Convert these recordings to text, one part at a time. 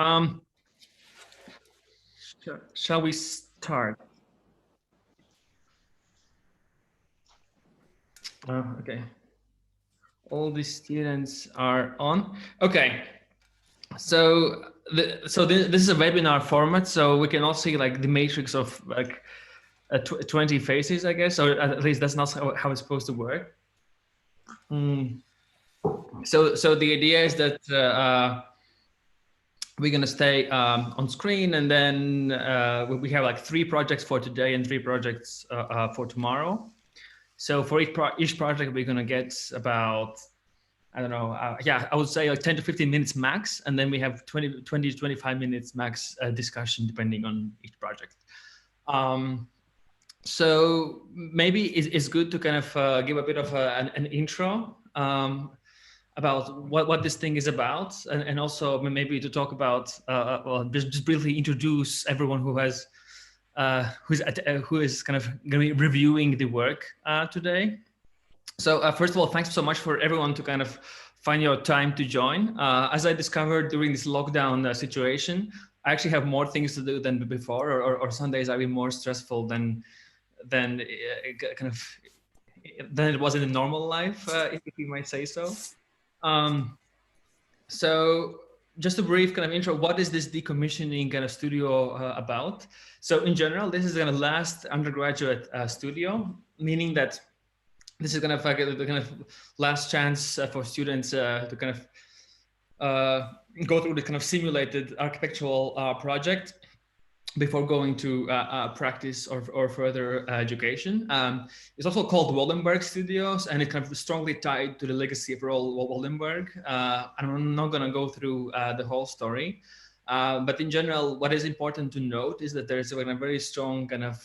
Um, shall we start? Okay. All the students are on. Okay. So this is a webinar format, so we can all see like the matrix of like 20 faces, I guess, or at least that's not how it's supposed to work. So the idea is that we're going to stay on screen, and then we have like 3 projects for today and 3 projects for tomorrow. So for each project, we're going to get about, I don't know, yeah, I would say like 10 to 15 minutes max. And then we have 20 to 25 minutes max discussion, depending on each project. So maybe it's good to kind of give a bit of an intro about what this thing is about, and also maybe to talk about, well, just briefly introduce everyone who has who is kind of going to be reviewing the work today. So first of all, thanks so much for everyone to kind of find your time to join. As I discovered during this lockdown situation, I actually have more things to do than before, or some days I've been more stressful than kind of than it was in a normal life, if you might say so. So just a brief kind of intro, what is this decommissioning kind of studio about? So in general, this is going to last undergraduate studio, meaning that this is kind of like the kind of last chance for students to kind of go through the kind of simulated architectural project before going to practice or further education. It's also called Wallenberg Studios, and it's kind of strongly tied to the legacy of Roald Wallenberg. I'm not going to go through the whole story, but in general, what is important to note is that there's a very strong kind of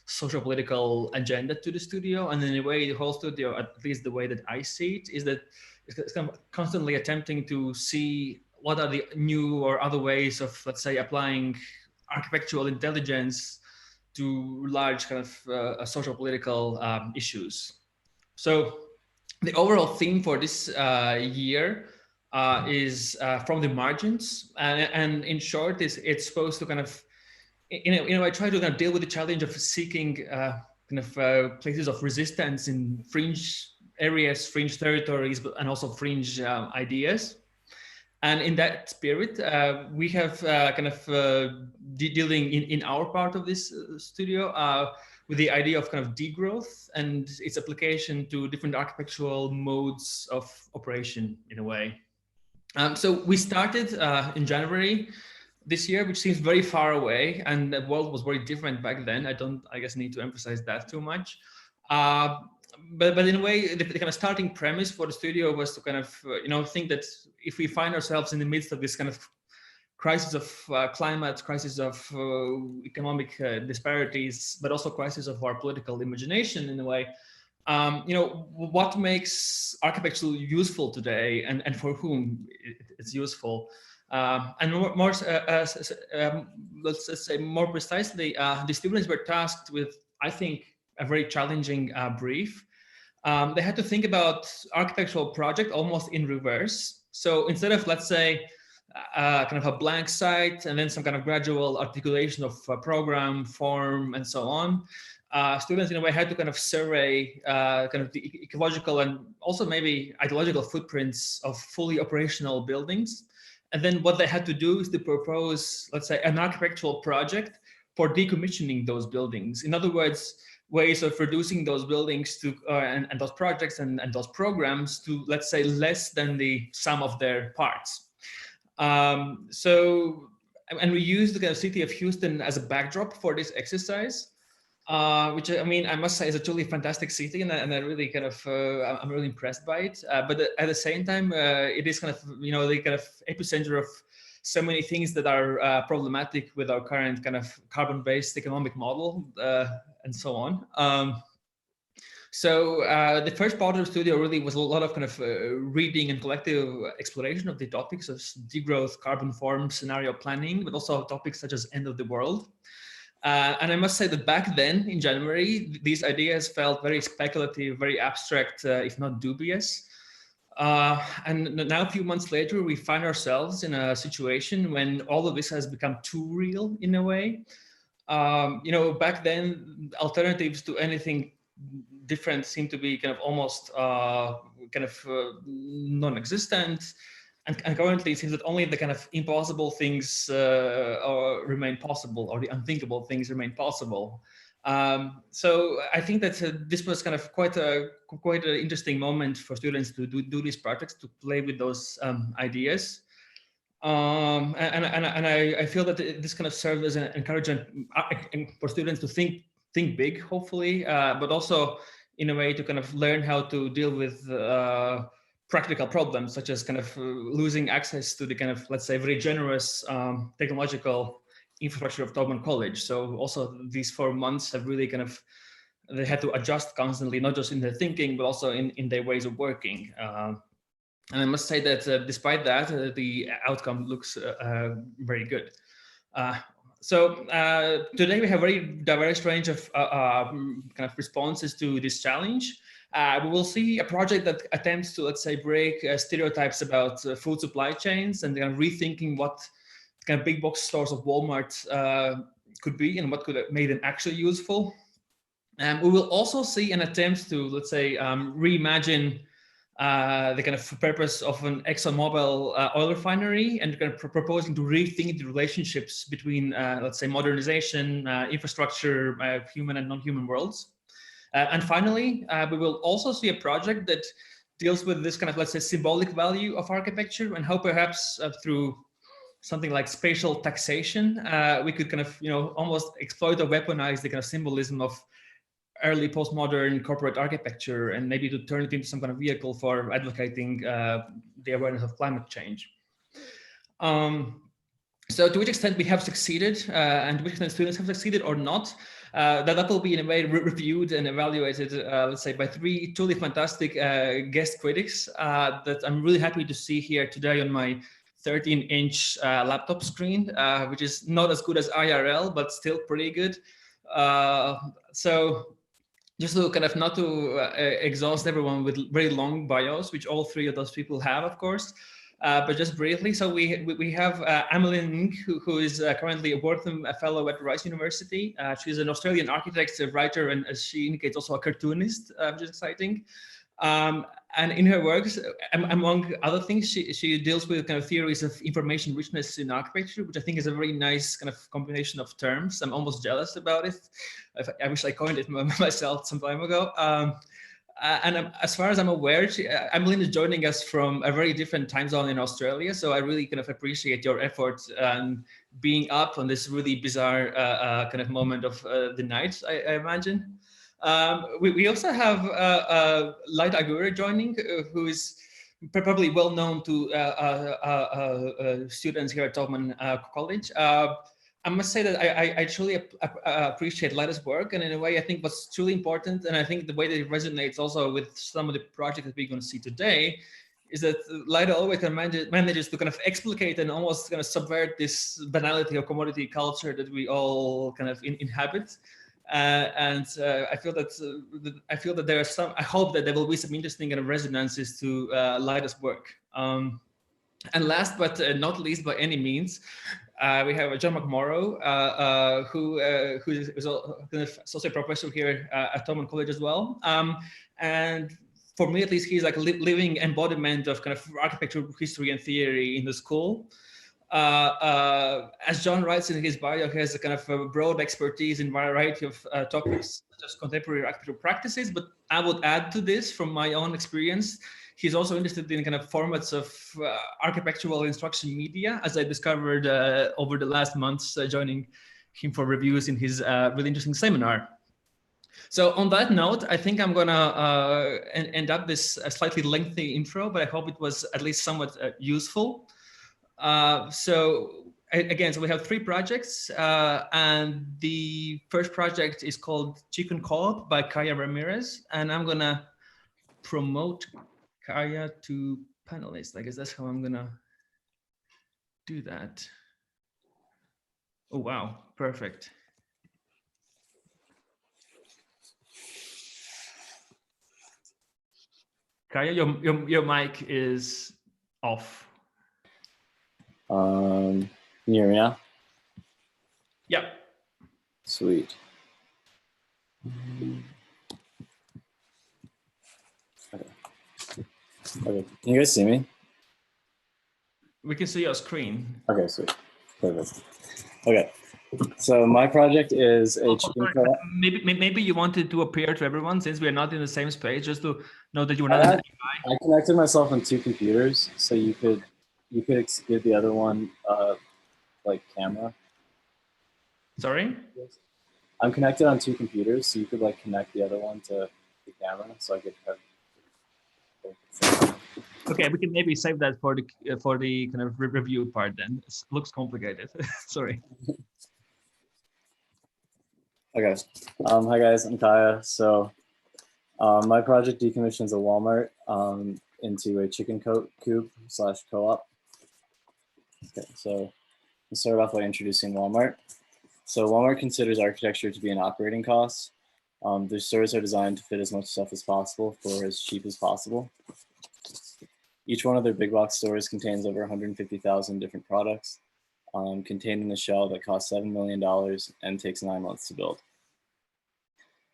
social political agenda to the studio, and in a way, the whole studio, at least the way that I see it, is that it's kind of constantly attempting to see what are the new or other ways of, let's say, applying architectural intelligence to large kind of social political issues. So the overall theme for this year is from the margins, and in short, it's supposed to kind of, I try to kind of deal with the challenge of seeking kind of places of resistance in fringe areas, fringe territories, and also fringe ideas. And in that spirit, we have kind of dealing in our part of this studio with the idea of kind of degrowth and its application to different architectural modes of operation in a way. So we started in January this year, which seems very far away, and the world was very different back then. I guess, need to emphasize that too much. But in a way, the kind of starting premise for the studio was to kind of think that if we find ourselves in the midst of this kind of crisis of climate, crisis of economic disparities, but also crisis of our political imagination in a way, what makes architecture useful today, and for whom it's useful. And more let's say more precisely, the students were tasked with, I think, a very challenging brief. They had to think about architectural project almost in reverse. So instead of, let's say, kind of a blank site and then some kind of gradual articulation of program, form, and so on, students in a way had to kind of survey kind of the ecological and also maybe ideological footprints of fully operational buildings. And then what they had to do is to propose, let's say, an architectural project for decommissioning those buildings. In other words, ways of reducing those buildings to and those projects and those programs to, let's say, less than the sum of their parts. So, and we used the kind of city of Houston as a backdrop for this exercise, which, I mean, I must say is a truly fantastic city, and I really kind of I'm really impressed by it. But at the same time, it is kind of the kind of epicenter of so many things that are problematic with our current kind of carbon-based economic model, and so on. So the first part of the studio really was a lot of kind of reading and collective exploration of the topics of degrowth, carbon form, scenario planning, but also topics such as end of the world. And I must say that back then in January, these ideas felt very speculative, very abstract, if not dubious. And now a few months later, we find ourselves in a situation when all of this has become too real in a way. Back then, alternatives to anything different seemed to be kind of almost non-existent. And currently, it seems that only the kind of impossible things remain possible, or the unthinkable things remain possible. So I think that this was kind of quite an interesting moment for students to do these projects, to play with those ideas. And I feel that this kind of served as an encouragement for students to think big, hopefully, but also in a way to kind of learn how to deal with practical problems, such as kind of losing access to the kind of, let's say, very generous technological infrastructure of Tobman College. So also these 4 months have really kind of, they had to adjust constantly, not just in their thinking, but also in their ways of working. And I must say that despite that, the outcome looks very good. So today we have a very diverse range of kind of responses to this challenge. We will see a project that attempts to, let's say, break stereotypes about food supply chains and kind of rethinking what kind of big box stores of Walmart could be and what could have made them actually useful. And we will also see an attempt to, let's say, reimagine the kind of purpose of an ExxonMobil oil refinery, and kind of proposing to rethink the relationships between, let's say, modernization, infrastructure, human and non-human worlds. And finally, we will also see a project that deals with this kind of, let's say, symbolic value of architecture, and how perhaps through something like spatial taxation, we could kind of, almost exploit or weaponize the kind of symbolism of early postmodern corporate architecture, and maybe to turn it into some kind of vehicle for advocating the awareness of climate change. So to which extent we have succeeded, and to which extent students have succeeded or not, that will be in a way reviewed and evaluated, let's say, by 3 truly fantastic guest critics that I'm really happy to see here today on my 13-inch laptop screen, which is not as good as IRL, but still pretty good. So just to kind of not to exhaust everyone with very long bios, which all 3 of those people have, of course, but just briefly. So we have Amelie Ng, who is currently a Wortham Fellow at Rice University. She's an Australian architect, a writer, and as she indicates, also a cartoonist, which is exciting. And in her works, among other things, she deals with kind of theories of information richness in architecture, which I think is a very nice kind of combination of terms. I'm almost jealous about it. I wish I coined it myself some time ago. And as far as I'm aware, Emmeline is joining us from a very different time zone in Australia. So I really kind of appreciate your effort and being up on this really bizarre kind of moment of the night, I imagine. We also have Light Agura joining, who is probably well known to students here at Tobman College. I must say that I truly appreciate Lida's work, and in a way I think what's truly important, and I think the way that it resonates also with some of the projects that we're going to see today, is that Lida always kind of manages to kind of explicate and almost kind of subvert this banality of commodity culture that we all kind of inhabit. And I feel that there are some. I hope that there will be some interesting kind of resonances to Lida's work. And last but not least, by any means, we have John McMorrow, who is an associate professor here at Tobman College as well. And for me, at least, he's like a living embodiment of kind of architectural history and theory in the school. As John writes in his bio, he has a kind of a broad expertise in a variety of topics, such as contemporary architectural practices. But I would add to this, from my own experience, he's also interested in kind of formats of architectural instruction media, as I discovered over the last months, joining him for reviews in his really interesting seminar. So on that note, I think I'm gonna end up this slightly lengthy intro, but I hope it was at least somewhat useful. So we have 3 projects, and the first project is called Chicken Co-op by Kaya Ramirez, and I'm gonna promote Kaya to panelists. I guess that's how I'm gonna do that. Oh, wow, perfect. Kaya, your mic is off. Can you hear me now? Yeah. Sweet. Okay. Can you guys see me? We can see your screen. Okay, sweet. Perfect. Okay. So my project is a chicken co-op. Maybe you wanted to appear to everyone since we're not in the same space, just to know that you're not I connected myself on 2 computers, so you could give the other one like camera. Sorry? I'm connected on 2 computers, so you could like connect the other one to the camera, so I could have. Okay, we can maybe save that for the kind of review part then. It looks complicated. Sorry. Okay. Hi guys, I'm Kaya. So my project decommissions a Walmart into a chicken coop / co-op. Okay, so let's start off by introducing Walmart. So Walmart considers architecture to be an operating cost. Their stores are designed to fit as much stuff as possible for as cheap as possible. Each one of their big box stores contains over 150,000 different products contained in a shell that costs $7 million and takes 9 months to build.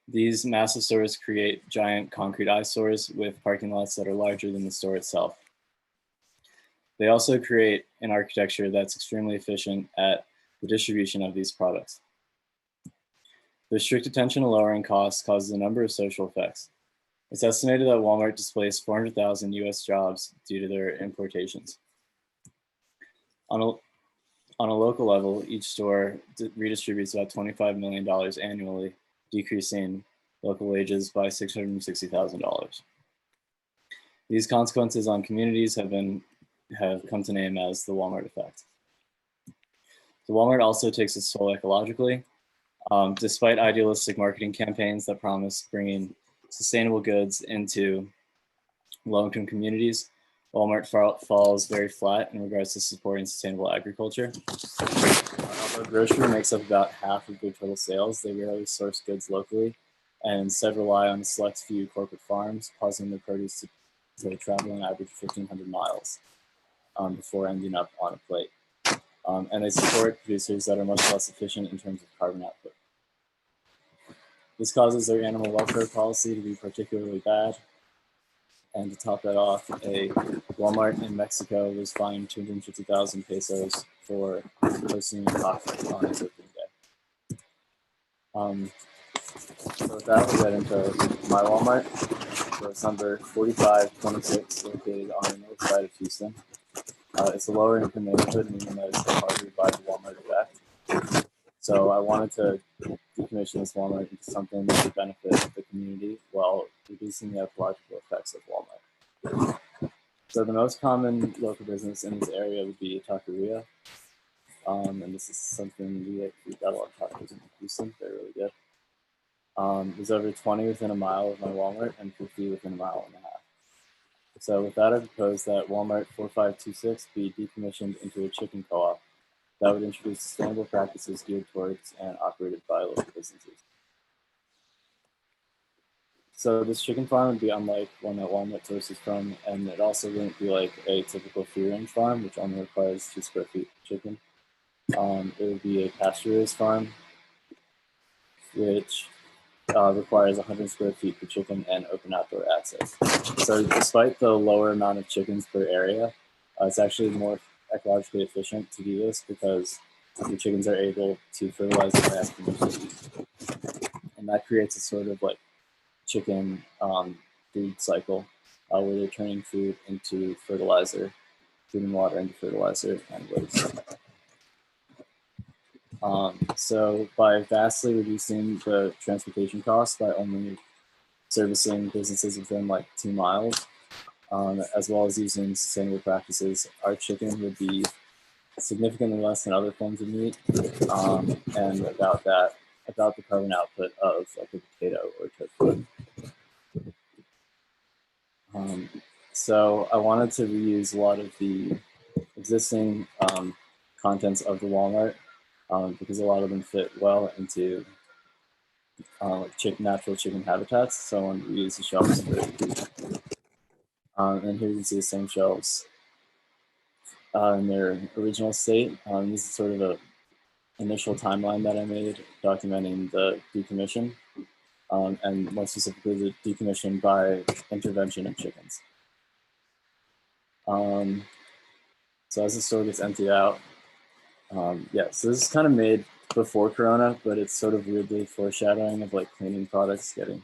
These massive stores create giant concrete eyesores with parking lots that are larger than the store itself. They also create an architecture that's extremely efficient at the distribution of these products. Their strict attention to lowering costs causes a number of social effects. It's estimated that Walmart displaced 400,000 US jobs due to their importations. On a local level, each store redistributes about $25 million annually, decreasing local wages by $660,000. These consequences on communities have come to name as the Walmart effect. The Walmart also takes its toll ecologically. Despite idealistic marketing campaigns that promise bringing sustainable goods into low-income communities, Walmart falls very flat in regards to supporting sustainable agriculture. Although grocery makes up about half of their total sales, they rarely source goods locally and instead rely on a select few corporate farms, causing their produce to travel on average 1,500 miles before ending up on a plate. And they support producers that are much less efficient in terms of carbon output. This causes their animal welfare policy to be particularly bad. And to top that off, a Walmart in Mexico was fined 250,000 pesos for hosting a cockfight on its opening day. So with that, we'll get into my Walmart. So it's number 4526, located on the north side of Houston. It's a lower income neighborhood, meaning that it's targeted by the Walmart effect. So I wanted to decommission this Walmart into something that would benefit the community while reducing the ecological effects of Walmart. So the most common local business in this area would be a taqueria. And this is something we got a lot of tacos in Houston. They're really good. There's over 20 within a mile of my Walmart and 50 within a mile and a half. So with that, I propose that Walmart 4526 be decommissioned into a chicken co-op that would introduce sustainable practices geared towards and operated by local businesses. So this chicken farm would be unlike one that Walmart sources from, and it also wouldn't be like a typical free-range farm, which only requires 2 square feet of chicken. It would be a pasture-raised farm, which requires 100 square feet per chicken and open outdoor access. So despite the lower amount of chickens per area, it's actually more ecologically efficient to do this because the chickens are able to fertilize the land commercially. And that creates a sort of like chicken food cycle where they're turning food into fertilizer, food and water into fertilizer and waste. So by vastly reducing the transportation costs by only servicing businesses within like 2 miles, as well as using sustainable practices, our chicken would be significantly less than other forms of meat, and about the carbon output of like a potato or tofu. So I wanted to reuse a lot of the existing contents of the Walmart because a lot of them fit well into like natural chicken habitats. So I wanted to reuse the shelves for And here you can see the same shelves in their original state. This is sort of a initial timeline that I made documenting the decommission, and more specifically the decommission by intervention of chickens. So as the store gets emptied out, yeah, so this is kind of made before Corona, but it's sort of weirdly foreshadowing of like cleaning products getting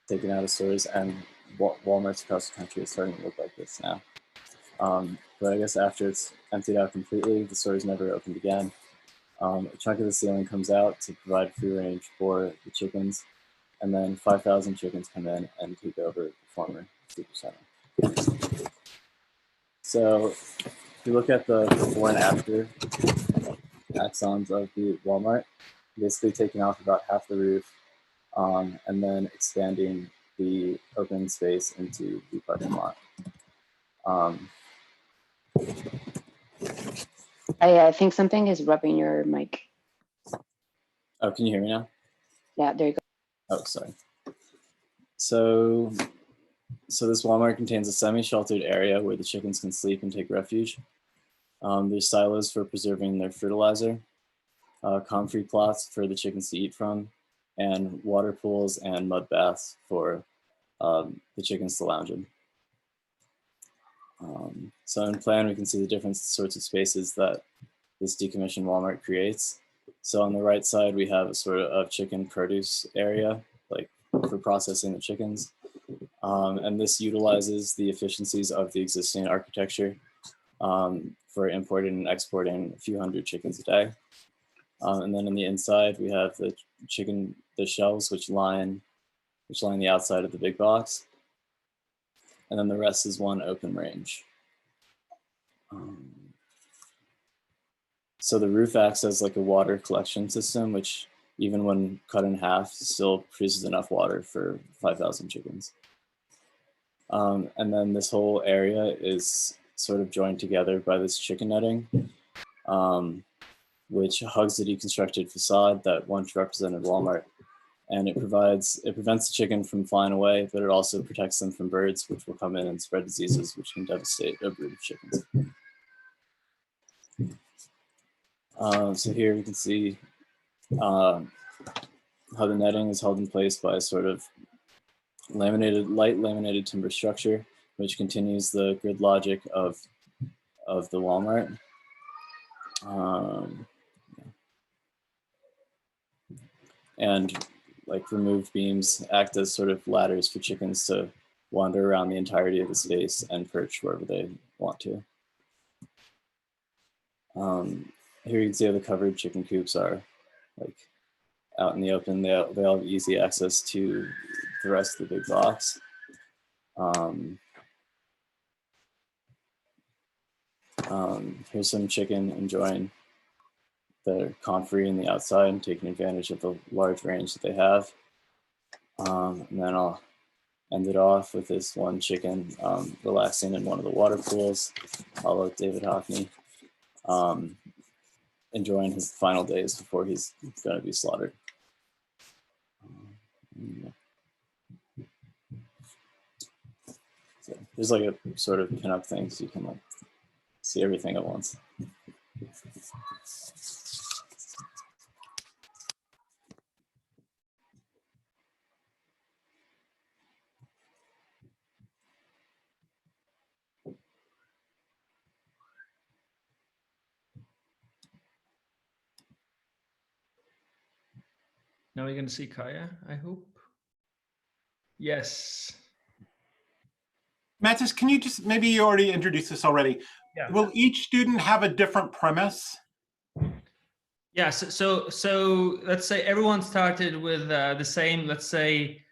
taken out of stores, and Walmarts across the country is starting to look like this now. But I guess after it's emptied out completely, the store is never opened again. A chunk of the ceiling comes out to provide free range for the chickens, and then 5,000 chickens come in and take over the former super center. So if you look at the before and after axons of the Walmart, basically taking off about half the roof, and then expanding the open space into the parking lot. I think something is rubbing your mic. Oh, can you hear me now? Yeah, there you go. Oh, sorry. So this Walmart contains a semi-sheltered area where the chickens can sleep and take refuge. There's silos for preserving their fertilizer, comfrey plots for the chickens to eat from, and water pools and mud baths for the chickens to lounge in. So in plan, we can see the different sorts of spaces that this decommissioned Walmart creates. So on the right side, we have a sort of chicken produce area, like for processing the chickens. And this utilizes the efficiencies of the existing architecture for importing and exporting a few hundred chickens a day. And then on the inside, we have the shelves which line the outside of the big box. And then the rest is one open range. So the roof acts as like a water collection system, which even when cut in half, still produces enough water for 5,000 chickens. And then this whole area is sort of joined together by this chicken netting, which hugs the deconstructed facade that once represented Walmart. And it prevents the chicken from flying away, but it also protects them from birds, which will come in and spread diseases, which can devastate a brood of chickens. So here you can see how the netting is held in place by a sort of light laminated timber structure, which continues the grid logic of the Walmart. And like removed beams act as sort of ladders for chickens to wander around the entirety of the space and perch wherever they want to. Here you can see how the covered chicken coops are like out in the open. They all have easy access to the rest of the big box. Here's some chicken enjoying their comfrey in the outside and taking advantage of the large range that they have. And then I'll end it off with this one chicken relaxing in one of the water pools. I'll let David Hockney enjoying his final days before he's going to be slaughtered. So there's like a sort of pinup thing, so you can like see everything at once. Now we're going to see Kaya, I hope. Yes. Mattis, can you just, maybe you already introduced this already. Yeah. Will each student have a different premise? Yeah, so let's say everyone started with the same, let's say,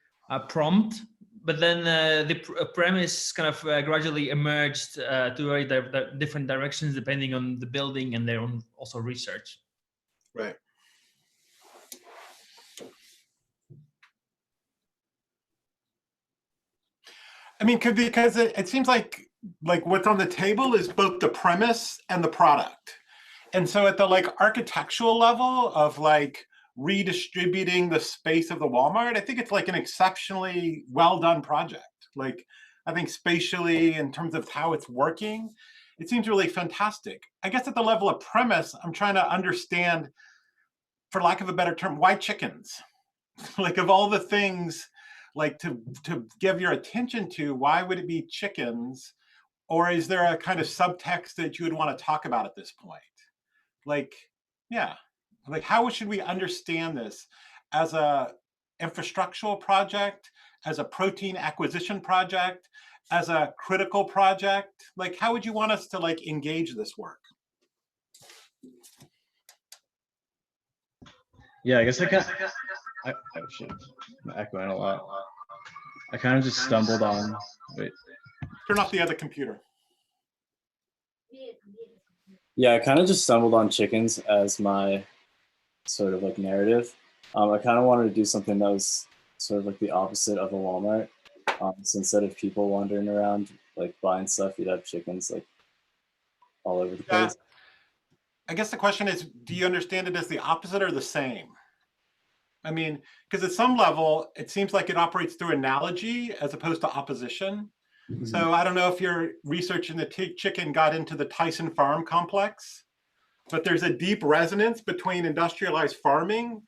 prompt, but then the premise kind of gradually emerged to different directions depending on the building and their own also research. Right. I mean, because it seems like what's on the table is both the premise and the product. And so at the like architectural level of like redistributing the space of the Walmart, I think it's like an exceptionally well done project. Like I think spatially, in terms of how it's working, it seems really fantastic. I guess at the level of premise, I'm trying to understand, for lack of a better term, why chickens? Like, of all the things like to give your attention to, why would it be chickens? Or is there a kind of subtext that you would want to talk about at this point? Like, yeah, like how should we understand this as a infrastructural project, as a protein acquisition project, as a critical project? Like, how would you want us to like engage this work? Yeah, I guess oh shit, I'm echoing a lot. I kind of just stumbled on, wait. Turn off the other computer. Yeah, I kind of just stumbled on chickens as my sort of like narrative. I kind of wanted to do something that was sort of like the opposite of a Walmart. So instead of people wandering around like buying stuff, you'd have chickens like all over the place. I guess the question is, do you understand it as the opposite or the same? I mean, because at some level, it seems like it operates through analogy as opposed to opposition. So I don't know if your research in the chicken got into the Tyson farm complex, but there's a deep resonance between industrialized farming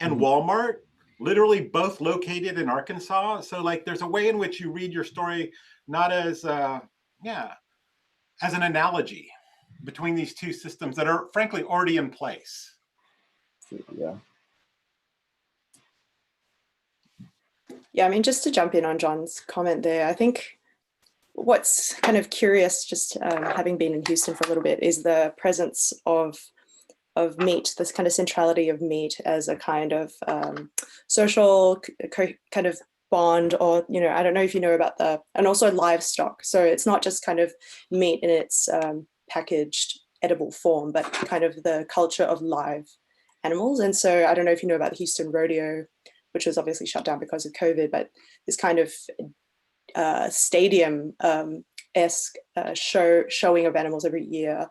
and Walmart, literally both located in Arkansas. So like there's a way in which you read your story, not as, as an analogy between these two systems that are frankly already in place. Yeah. Yeah, I mean, just to jump in on John's comment there, I think what's kind of curious, just having been in Houston for a little bit, is the presence of meat, this kind of centrality of meat as a kind of social kind of bond, or, you know, I don't know if you know about and also livestock. So it's not just kind of meat in its packaged edible form, but kind of the culture of live animals. And so I don't know if you know about the Houston Rodeo, which was obviously shut down because of COVID, but this kind of stadium-esque showing of animals every year,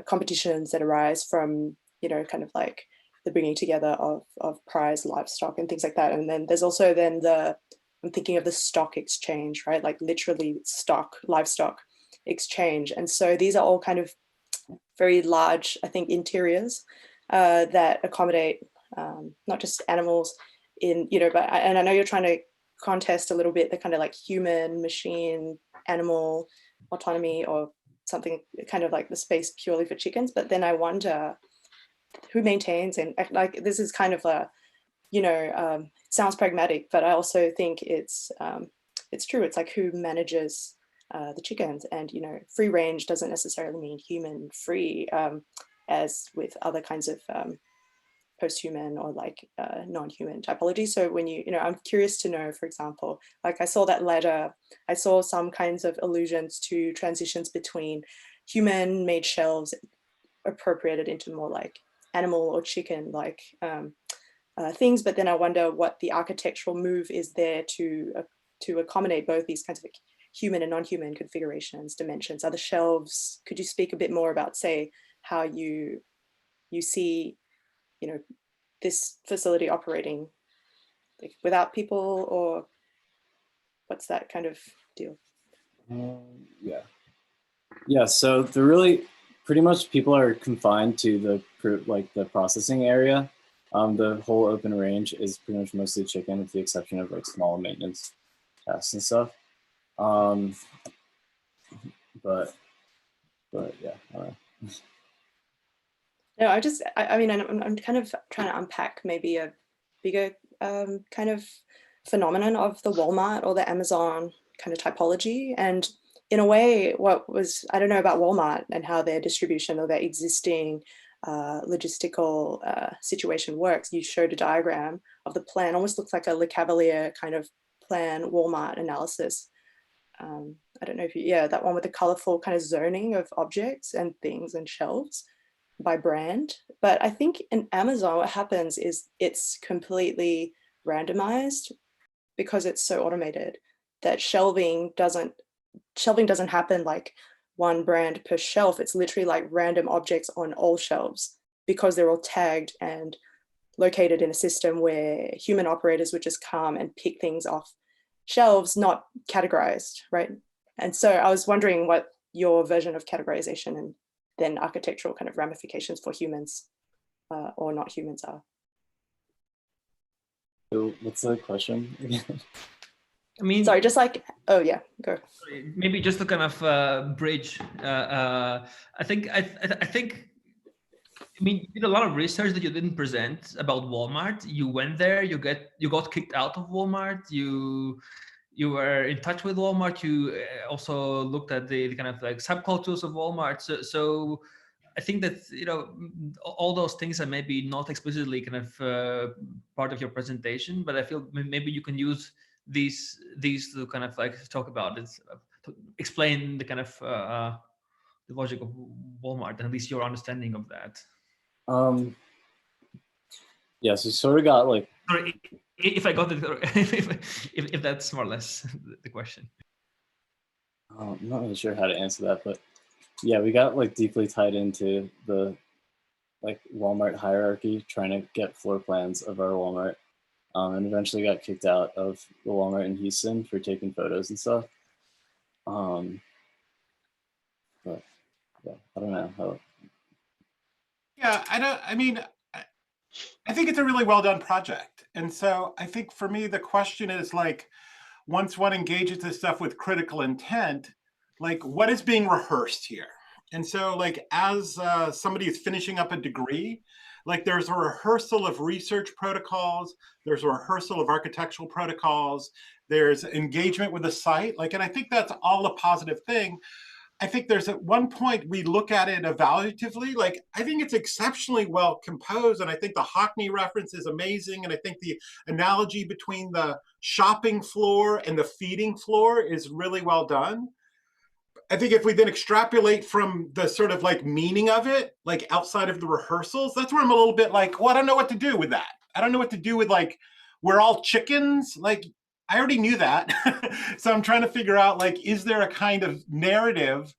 competitions that arise from, you know, kind of like the bringing together of prize livestock and things like that. And then there's also then I'm thinking of the stock exchange, right? Like literally livestock exchange. And so these are all kind of very large, I think, interiors that accommodate not just animals in, you know, and I know you're trying to contest a little bit the kind of like human, machine, animal autonomy, or something kind of like the space purely for chickens. But then I wonder who maintains, and like this is kind of a, you know, it sounds pragmatic, but I also think it's true. It's like who manages the chickens, and, you know, free range doesn't necessarily mean human free, as with other kinds of post-human or like non-human typology. So when you know, I'm curious to know, for example, like I saw that letter, I saw some kinds of allusions to transitions between human-made shelves appropriated into more like animal or chicken like things, but then I wonder what the architectural move is there to accommodate both these kinds of like human and non-human configurations, dimensions. Are the shelves, could you speak a bit more about, say, how you see, you know, this facility operating like without people, or what's that kind of deal? Yeah, so they're really pretty much, people are confined to the processing area. The whole open range is pretty much mostly chicken, with the exception of like small maintenance tasks and stuff. But yeah, I don't know. No, I mean, I'm kind of trying to unpack maybe a bigger kind of phenomenon of the Walmart or the Amazon kind of typology. And in a way, I don't know about Walmart and how their distribution or their existing logistical situation works. You showed a diagram of the plan, almost looks like a Le Cavalier kind of plan Walmart analysis. I don't know if that one with the colorful kind of zoning of objects and things and shelves by brand. But I think in Amazon, what happens is it's completely randomized because it's so automated that shelving doesn't happen like one brand per shelf. It's literally like random objects on all shelves because they're all tagged and located in a system where human operators would just come and pick things off shelves, not categorized, right? And so I was wondering what your version of categorization and then architectural kind of ramifications for humans or not humans are. So what's the question again? I mean, Sorry, just like, oh yeah, go. maybe just to kind of bridge. I think. I mean, you did a lot of research that you didn't present about Walmart. You went there. You got kicked out of Walmart. You were in touch with Walmart. You also looked at the kind of like subcultures of Walmart. So I think that, you know, all those things are maybe not explicitly kind of part of your presentation, but I feel maybe you can use these to kind of like talk about it, to explain the kind of the logic of Walmart, and at least your understanding of that. Yeah, so sort of got like, Sorry, if I got it, if that's more or less the question. I'm not really sure how to answer that, but yeah, we got like deeply tied into the like Walmart hierarchy, trying to get floor plans of our Walmart, and eventually got kicked out of the Walmart in Houston for taking photos and stuff. But yeah, I don't know how. Yeah, I think it's a really well done project. And so I think for me, the question is like, once one engages this stuff with critical intent, like what is being rehearsed here? And so like, as somebody who's finishing up a degree, like there's a rehearsal of research protocols, there's a rehearsal of architectural protocols, there's engagement with the site, like, and I think that's all a positive thing. I think there's at one point we look at it evaluatively, like I think it's exceptionally well composed, and I think the Hockney reference is amazing, and I think the analogy between the shopping floor and the feeding floor is really well done. I think if we then extrapolate from the sort of like meaning of it, like outside of the rehearsals, that's where I'm a little bit like, well, I don't know what to do with that. I don't know what to do with like, we're all chickens. Like, I already knew that. So I'm trying to figure out like, is there a kind of narrative?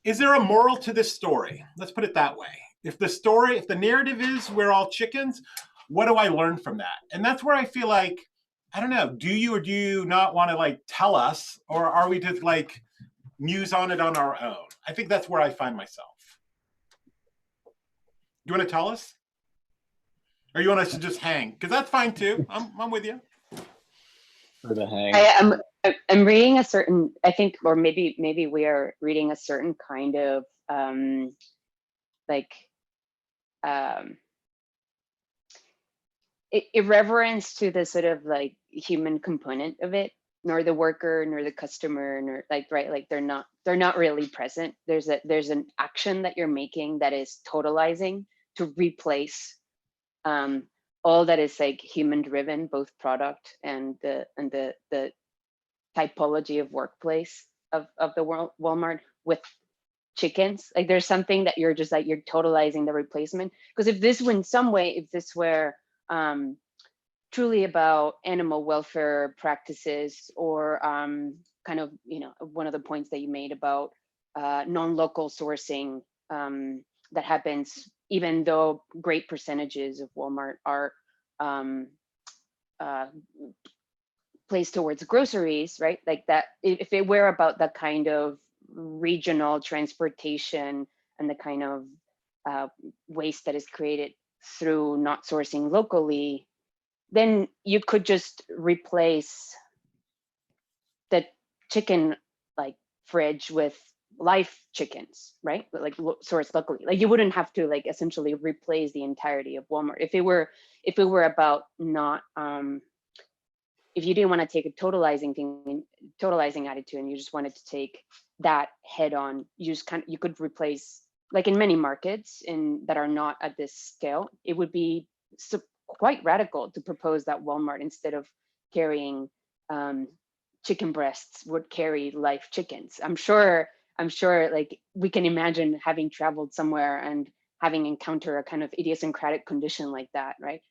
Is there a moral to this story? Let's put it that way. If the narrative is we're all chickens, what do I learn from that? And that's where I feel like, I don't know, do you or do you not want to like tell us, or are we just like muse on it on our own? I think that's where I find myself. You want to tell us? Or you want us to just hang? Because that's fine too. I'm with you. For the hang. I'm reading a certain, I think, or maybe we are reading a certain kind of irreverence to the sort of like human component of it, nor the worker, nor the customer, nor like, right, like they're not really present. There's an action that you're making that is totalizing to replace all that is like human driven, both product and the typology of workplace of the Walmart with chickens. Like there's something that you're just like, you're totalizing the replacement. Because if this were in some way, if this were truly about animal welfare practices, or kind of, you know, one of the points that you made about non-local sourcing that happens, even though great percentages of Walmart are placed towards groceries, right? Like that, if it were about that kind of regional transportation and the kind of waste that is created through not sourcing locally, then you could just replace the chicken like fridge with live chickens, right? Like sourced locally. Like you wouldn't have to like essentially replace the entirety of Walmart. If it were about not if you didn't want to take a totalizing attitude, and you just wanted to take that head on, you could replace, like in many markets that are not at this scale, it would be quite radical to propose that Walmart, instead of carrying chicken breasts, would carry live chickens. I'm sure like we can imagine having traveled somewhere and having encountered a kind of idiosyncratic condition like that, right?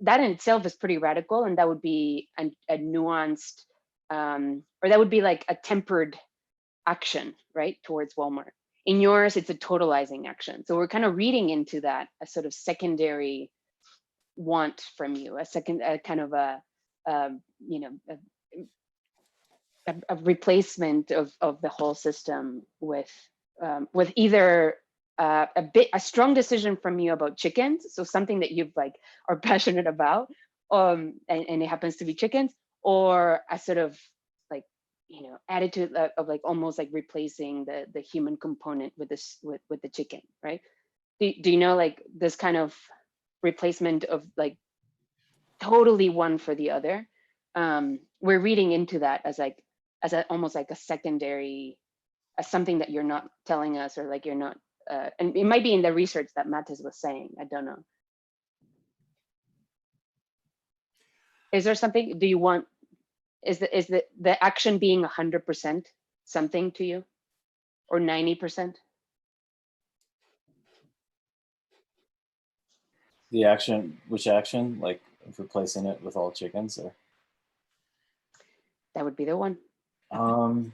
That in itself is pretty radical, and that would be a nuanced, or that would be like a tempered action, right, towards Walmart. In yours, it's a totalizing action. So we're kind of reading into that a sort of secondary want from you, a kind of a you know, a replacement of the whole system with either a strong decision from you about chickens, so something that you've like are passionate about, and it happens to be chickens, or a sort of like, you know, attitude of like almost like replacing the human component with this with the chicken, right? Do you know like this kind of replacement of like totally one for the other? We're reading into that as like almost like a secondary, as something that you're not telling us, or like you're not, and it might be in the research that Mattis was saying, I don't know. Is there something, do you want, is the action being 100% something to you, or 90%? The action, which action? Like replacing it with all chickens, or? That would be the one. I don't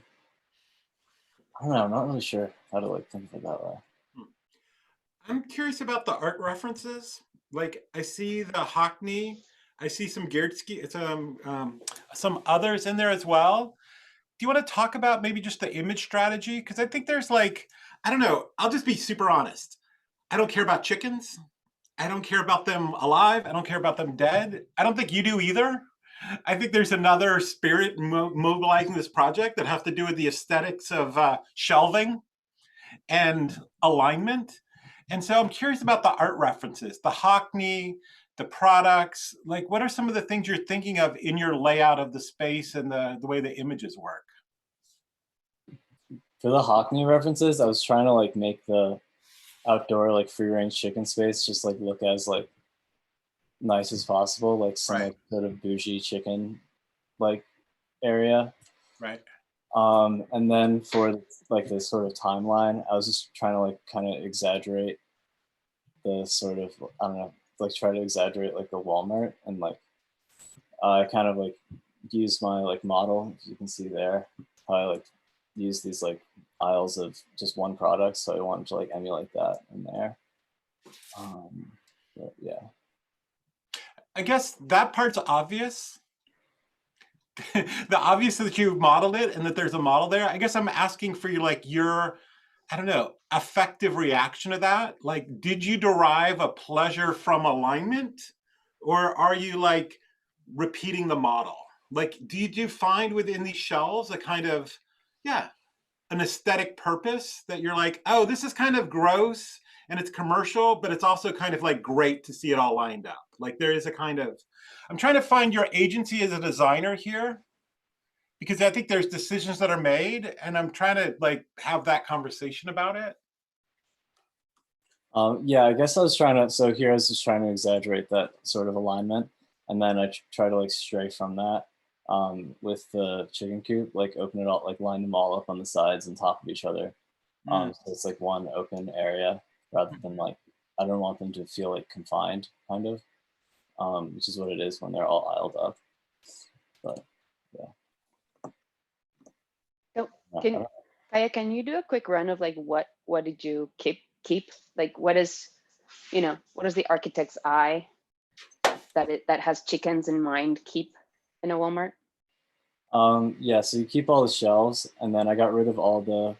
know. I'm not really sure how to like think of it that way. I'm curious about the art references. Like I see the Hockney, I see some Giertzke, some others in there as well. Do you want to talk about maybe just the image strategy? Because I think there's like, I don't know, I'll just be super honest. I don't care about chickens. I don't care about them alive. I don't care about them dead. I don't think you do either. I think there's another spirit mobilizing this project that has to do with the aesthetics of shelving and alignment. And so I'm curious about the art references, the Hockney, the products. Like, what are some of the things you're thinking of in your layout of the space and the way the images work? For the Hockney references, I was trying to like make the outdoor like free range chicken space just like look as like nice as possible, like some like sort of bougie chicken like area. Right. And then for like this sort of timeline, I was just trying to like kind of exaggerate the sort of, I don't know, like try to exaggerate like a Walmart, and like I kind of like used my like model, as you can see there, how I like use these like aisles of just one product, so I wanted to like emulate that in there. But yeah. I guess that part's obvious. The obvious that you've modeled it and that there's a model there. I guess I'm asking for you, like your, I don't know, affective reaction to that. Like, did you derive a pleasure from alignment, or are you like repeating the model? Like, do you find within these shelves a kind of, yeah, an aesthetic purpose that you're like, oh, this is kind of gross and it's commercial, but it's also kind of like great to see it all lined up. Like there is a kind of, I'm trying to find your agency as a designer here, because I think there's decisions that are made and I'm trying to like have that conversation about it. Yeah, I guess I was trying to, so here I was just trying to exaggerate that sort of alignment, and then I try to like stray from that with the chicken coop, like open it all, like line them all up on the sides and top of each other. So it's like one open area rather than like, I don't want them to feel like confined, kind of, which is what it is when they're all aisled up. But yeah. So Kaya, can you do a quick run of like what did you keep? Like what is, you know, what is the architect's eye that has chickens in mind keep in a Walmart? Yeah, so you keep all the shelves, and then I got rid of all the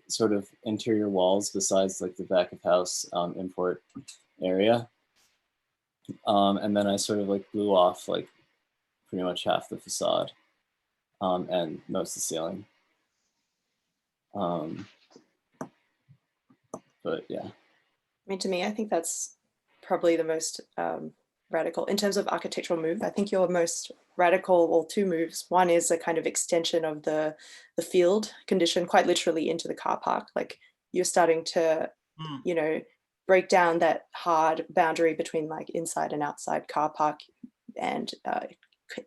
sort of interior walls besides like the back of house import area. And then I sort of like blew off like pretty much half the facade and most of the ceiling. But yeah. I mean, to me, I think that's probably the most radical in terms of architectural move. I think your most radical, well, two moves. One is a kind of extension of the field condition, quite literally into the car park. Like you're starting to, you know, break down that hard boundary between like inside and outside car park and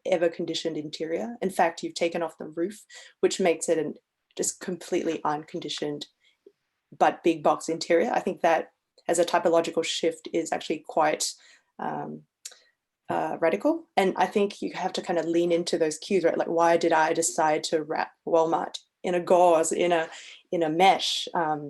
ever conditioned interior. In fact, you've taken off the roof, which makes it a just completely unconditioned but big box interior. I think that as a typological shift is actually quite radical. And I think you have to kind of lean into those cues, right? Like, why did I decide to wrap Walmart in a gauze, in a mesh,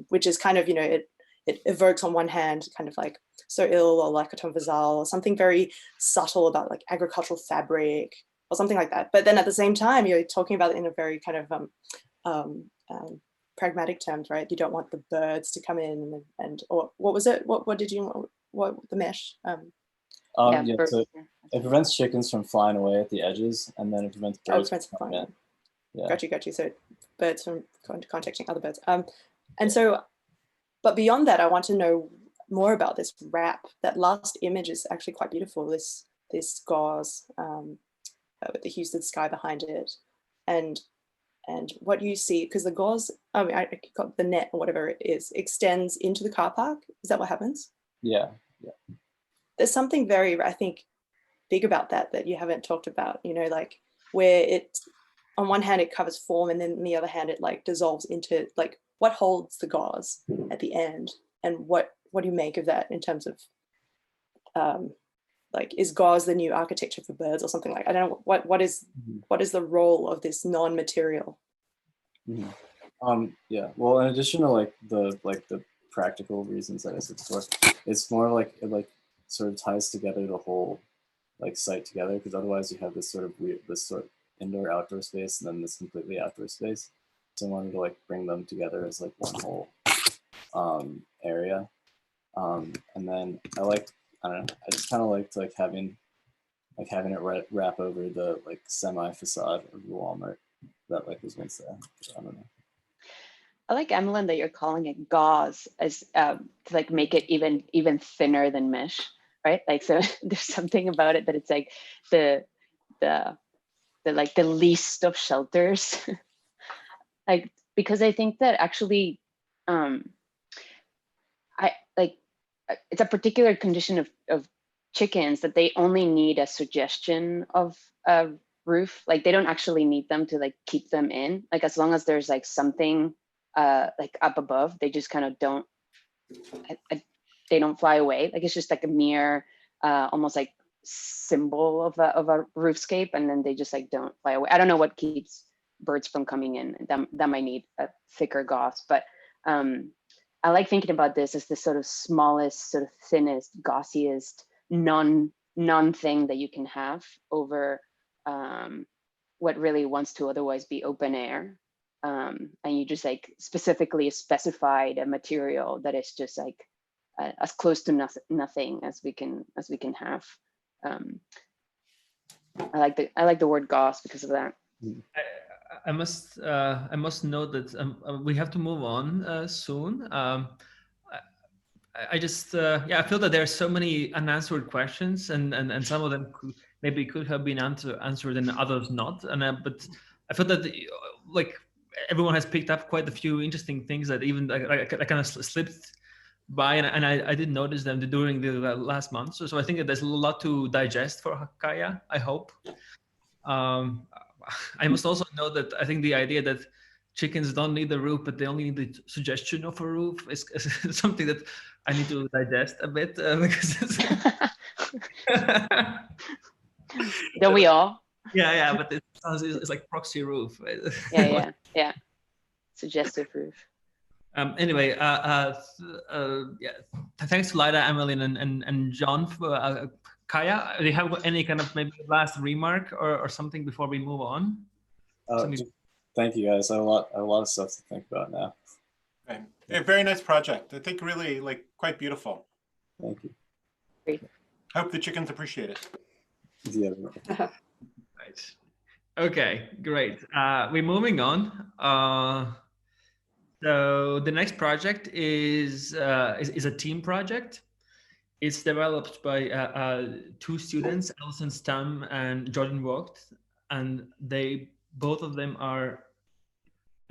which is kind of, you know, it evokes on one hand kind of like So Ill or like a Tom Vazal or something very subtle about like agricultural fabric or something like that. But then at the same time, you're talking about it in a very kind of pragmatic terms, right? You don't want the birds to come in and or what was it? What did you, what the mesh? Yeah, so it prevents chickens from flying away at the edges, and then it prevents birds from flying in. Yeah. Got you. So birds from contacting other birds. And so, but beyond that, I want to know more about this wrap. That last image is actually quite beautiful. This gauze with the Houston sky behind it, and what you see, because the gauze, I mean, I got the net or whatever it is, extends into the car park. Is that what happens? Yeah. There's something very, I think, big about that you haven't talked about. You know, like where it, on one hand it covers form, and then on the other hand it like dissolves into like what holds the gauze at the end, and what do you make of that in terms of like, is gauze the new architecture for birds or something? Like, I don't know what is the role of this non-material? Yeah, well, in addition to like the practical reasons that I said before, it's more like it like sort of ties together the whole like site together, because otherwise you have this sort of weird, this sort of indoor outdoor space and then this completely outdoor space. So I wanted to like bring them together as like one whole area. And then I don't know, I just kind of liked like having it wrap over the like semi facade of the Walmart that like was once there. I don't know. I like, Emlyn, that you're calling it gauze as to like make it even thinner than mesh, right? Like, so there's something about it that it's like the like the least of shelters. Like, because I think that actually it's a particular condition of chickens that they only need a suggestion of a roof. Like, they don't actually need them to like keep them in. Like, as long as there's like something like up above, they just kind of don't, they don't fly away. Like, it's just like a mere almost like symbol of a roofscape, and then they just like don't fly away. I don't know what keeps birds from coming in. That might need a thicker gauze, but I like thinking about this as the sort of smallest, sort of thinnest, gauziest non thing that you can have over what really wants to otherwise be open air. And you just like specifically specified a material that is just like as close to nothing as we can have. I like the word gauze because of that. I must note that we have to move on soon. I just I feel that there are so many unanswered questions, and some of them could have been answered and others not. And but I feel that like everyone has picked up quite a few interesting things that even I kind of slipped by, and I didn't notice them during the last month. So I think that there's a lot to digest for Kaya, I hope. I must also note that I think the idea that chickens don't need the roof, but they only need the suggestion of a roof is something that I need to digest a bit because Don't we all? Yeah, but it's like proxy roof. Yeah. Suggestive roof. Anyway, thanks to Lida, Emily, and John for Kaya. Do you have any kind of maybe last remark or something before we move on? Thank you guys. I have a lot of stuff to think about now. Right. A very nice project. I think really like quite beautiful. Thank you. Great. I hope the chickens appreciate it. Yeah. Right. Okay, great. We're moving on. So the next project is a team project. It's developed by two students, Alison Stam and Jordan Vogt, and both of them are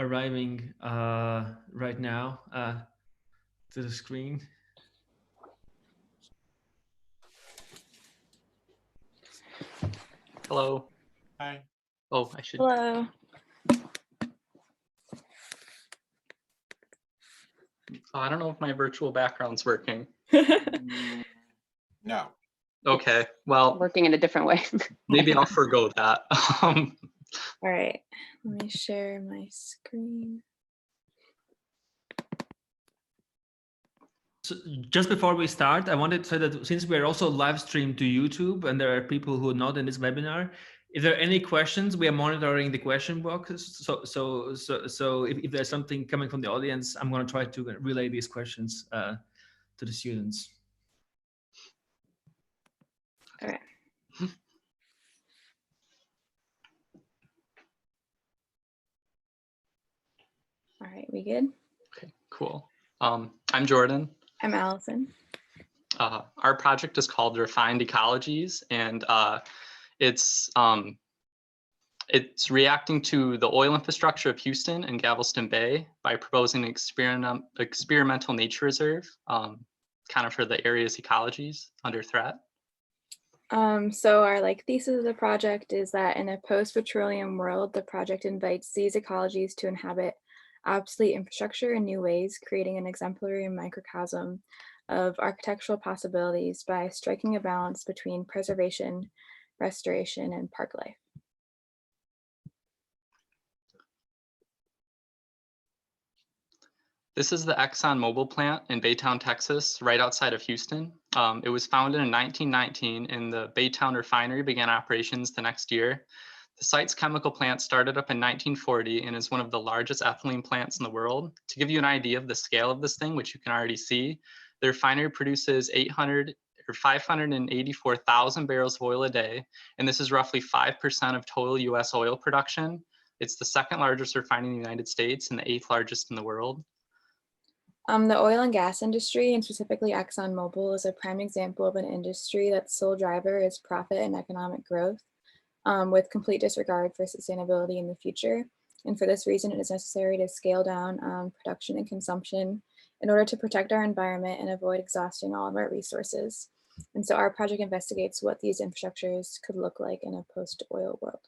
arriving right now to the screen. Hello. Hi. Oh, I should. Hello. Oh, I don't know if my virtual background's working. No. Okay, well, Working in a different way. maybe I'll forgo that. All right, let me share my screen. So just before we start, I wanted to say that since we're also live streamed to YouTube and there are people who are not in this webinar, if there are any questions, we are monitoring the question box. So if there's something coming from the audience, I'm going to try to relay these questions to the students. All right. All right, we good? Okay, cool. I'm Jordan. I'm Allison. Our project is called Refined Ecologies, and it's reacting to the oil infrastructure of Houston and Galveston Bay by proposing an experimental nature reserve, kind of for the area's ecologies under threat. So our thesis of the project is that in a post-petroleum world, the project invites these ecologies to inhabit obsolete infrastructure in new ways, creating an exemplary microcosm of architectural possibilities by striking a balance between preservation, restoration, and park life. This is the ExxonMobil plant in Baytown, Texas, right outside of Houston. It was founded in 1919 and the Baytown refinery began operations the next year. The site's chemical plant started up in 1940 and is one of the largest ethylene plants in the world. To give you an idea of the scale of this thing, which you can already see, the refinery produces 584,000 barrels of oil a day, and this is roughly 5% of total US oil production. It's the second largest refinery in the United States and the 8th largest in the world. The oil and gas industry, and specifically ExxonMobil, is a prime example of an industry that's sole driver is profit and economic growth, with complete disregard for sustainability in the future. And for this reason, it is necessary to scale down production and consumption in order to protect our environment and avoid exhausting all of our resources. And so our project investigates what these infrastructures could look like in a post-oil world.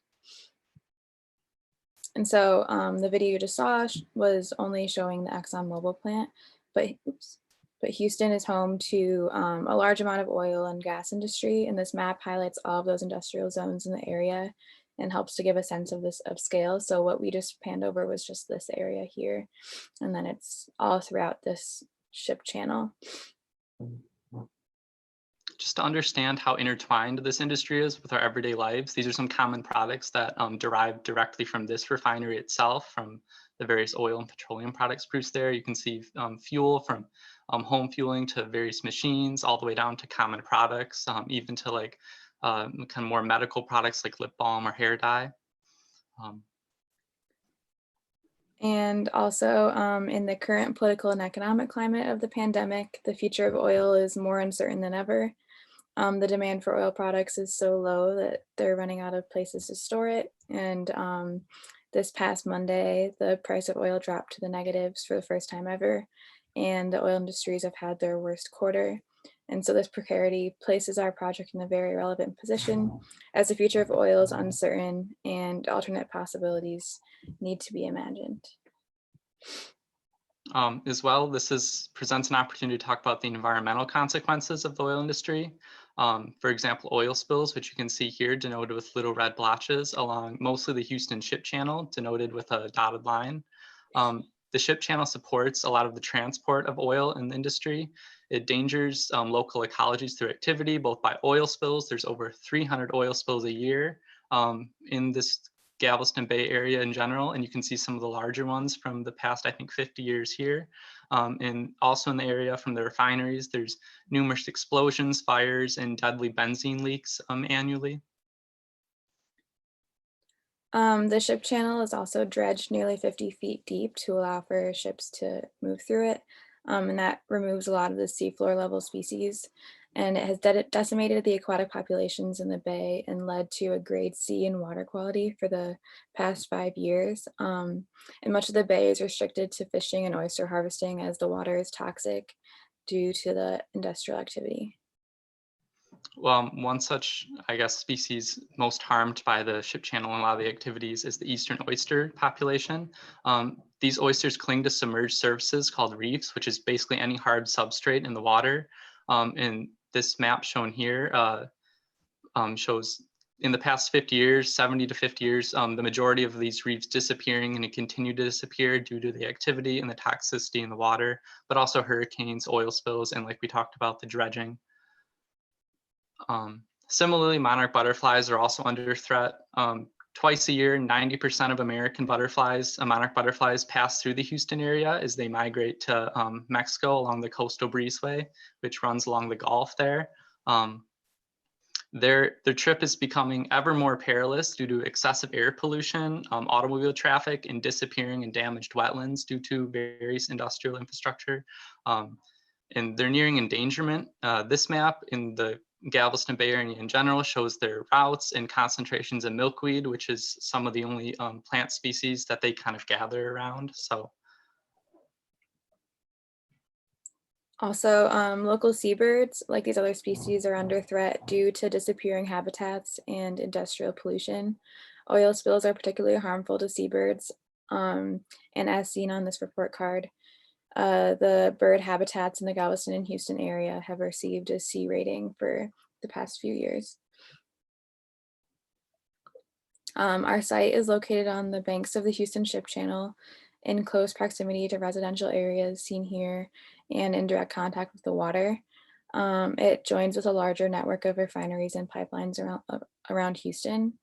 And so the video you just saw was only showing the ExxonMobil plant, but Houston is home to a large amount of oil and gas industry, and this map highlights all of those industrial zones in the area and helps to give a sense of scale. So what we just panned over was just this area here, and then it's all throughout this ship channel. Just to understand how intertwined this industry is with our everyday lives, these are some common products that derive directly from this refinery itself, from the various oil and petroleum products produced there. You can see fuel from home fueling to various machines, all the way down to common products, even to kind of more medical products like lip balm or hair dye. And also in the current political and economic climate of the pandemic, the future of oil is more uncertain than ever. The demand for oil products is so low that they're running out of places to store it. And this past Monday, the price of oil dropped to the negatives for the first time ever. And the oil industries have had their worst quarter. And so this precarity places our project in a very relevant position as the future of oil is uncertain and alternate possibilities need to be imagined. As well, this presents an opportunity to talk about the environmental consequences of the oil industry. For example, oil spills, which you can see here denoted with little red blotches along mostly the Houston ship channel, denoted with a dotted line. The ship channel supports a lot of the transport of oil in the industry. It endangers local ecologies through activity, both by oil spills. There's over 300 oil spills a year in this Galveston Bay area in general, and you can see some of the larger ones from the past, I think, 50 years here. And also in the area from the refineries, there's numerous explosions, fires, and deadly benzene leaks annually. The ship channel is also dredged nearly 50 feet deep to allow for ships to move through it. And that removes a lot of the seafloor level species. And it has decimated the aquatic populations in the bay and led to a grade C in water quality for the past 5 years. And much of the bay is restricted to fishing and oyster harvesting as the water is toxic due to the industrial activity. Well, one such, I guess, species most harmed by the ship channel and a lot of the activities is the eastern oyster population. These oysters cling to submerged surfaces called reefs, which is basically any hard substrate in the water. And this map shown here shows in the past 50 years, 70 to 50 years, the majority of these reefs disappearing and continue to disappear due to the activity and the toxicity in the water, but also hurricanes, oil spills, and like we talked about, the dredging. Similarly, monarch butterflies are also under threat. Twice a year, 90% of American butterflies, monarch butterflies, pass through the Houston area as they migrate to Mexico along the coastal breezeway, which runs along the Gulf there. Their trip is becoming ever more perilous due to excessive air pollution, automobile traffic, and disappearing and damaged wetlands due to various industrial infrastructure. And they're nearing endangerment. This map in the Galveston Bay Area in general shows their routes and concentrations of milkweed, which is some of the only plant species that they kind of gather around. So. Also, local seabirds, like these other species, are under threat due to disappearing habitats and industrial pollution. Oil spills are particularly harmful to seabirds, and as seen on this report card, the bird habitats in the Galveston and Houston area have received a C rating for the past few years. Our site is located on the banks of the Houston Ship Channel in close proximity to residential areas seen here and in direct contact with the water. It joins with a larger network of refineries and pipelines around Houston.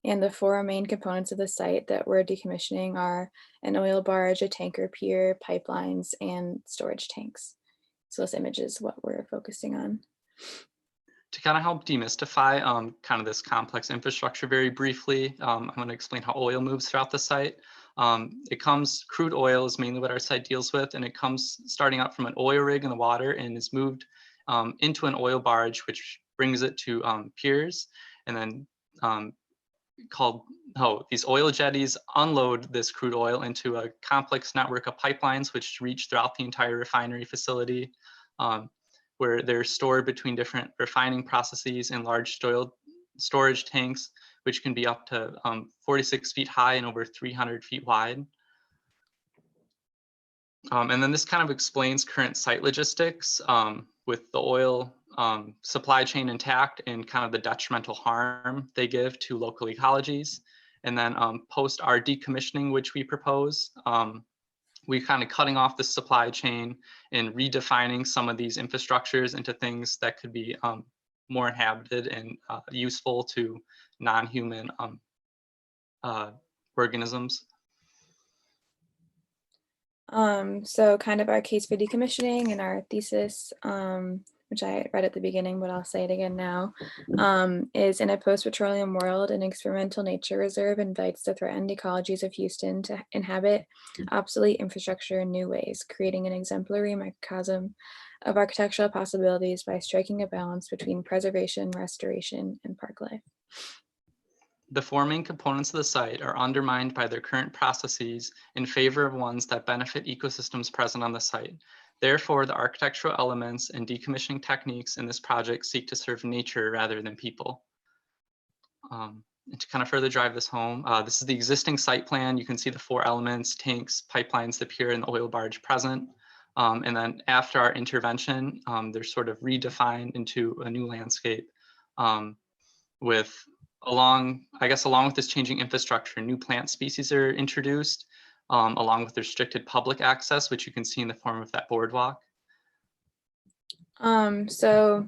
And the four main components of the site that we're decommissioning are an oil barge, a tanker pier, pipelines, and storage tanks. So this image is what we're focusing on. To kind of help demystify kind of this complex infrastructure very briefly, I'm going to explain how oil moves throughout the site. Crude oil is mainly what our site deals with, and it comes starting out from an oil rig in the water and is moved into an oil barge, which brings it to piers, and then these oil jetties unload this crude oil into a complex network of pipelines which reach throughout the entire refinery facility, where they're stored between different refining processes in large storage tanks, which can be up to 46 feet high and over 300 feet wide. And then this kind of explains current site logistics with the oil supply chain intact and kind of the detrimental harm they give to local ecologies. And then post our decommissioning, which we propose, we kind of cutting off the supply chain and redefining some of these infrastructures into things that could be more inhabited and useful to non-human organisms. So kind of our case for decommissioning and our thesis, which I read at the beginning, but I'll say it again now, is in a post-petroleum world, an experimental nature reserve invites the threatened ecologies of Houston to inhabit obsolete infrastructure in new ways, creating an exemplary microcosm of architectural possibilities by striking a balance between preservation, restoration, and park life. The four main components of the site are undermined by their current processes in favor of ones that benefit ecosystems present on the site. Therefore, the architectural elements and decommissioning techniques in this project seek to serve nature rather than people. And to kind of further drive this home, this is the existing site plan. You can see the four elements: tanks, pipelines, the pier, and the oil barge present. And then after our intervention, they're sort of redefined into a new landscape along with this changing infrastructure, new plant species are introduced, along with restricted public access, which you can see in the form of that boardwalk. So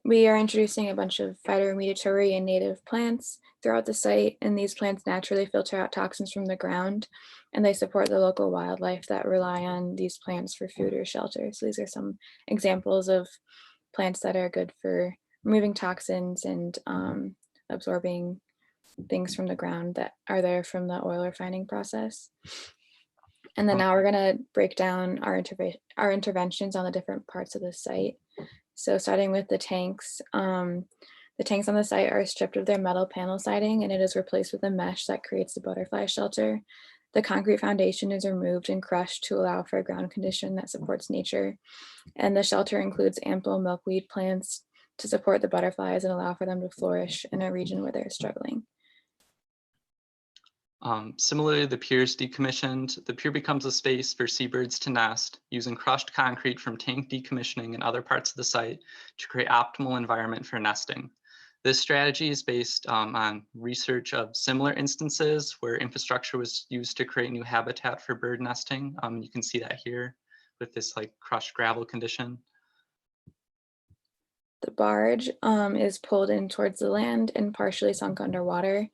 we are introducing a bunch of phytoremediatory and native plants throughout the site, and these plants naturally filter out toxins from the ground, and they support the local wildlife that rely on these plants for food or shelter. So these are some examples of plants that are good for removing toxins and absorbing things from the ground that are there from the oil refining process. And then now we're going to break down our interventions on the different parts of the site. So starting with the tanks on the site are stripped of their metal panel siding, and it is replaced with a mesh that creates the butterfly shelter. The concrete foundation is removed and crushed to allow for a ground condition that supports nature. And the shelter includes ample milkweed plants to support the butterflies and allow for them to flourish in a region where they're struggling. Similarly, the pier is decommissioned. The pier becomes a space for seabirds to nest using crushed concrete from tank decommissioning and other parts of the site to create optimal environment for nesting. This strategy is based on research of similar instances where infrastructure was used to create new habitat for bird nesting. You can see that here with this like crushed gravel condition. The barge is pulled in towards the land and partially sunk underwater.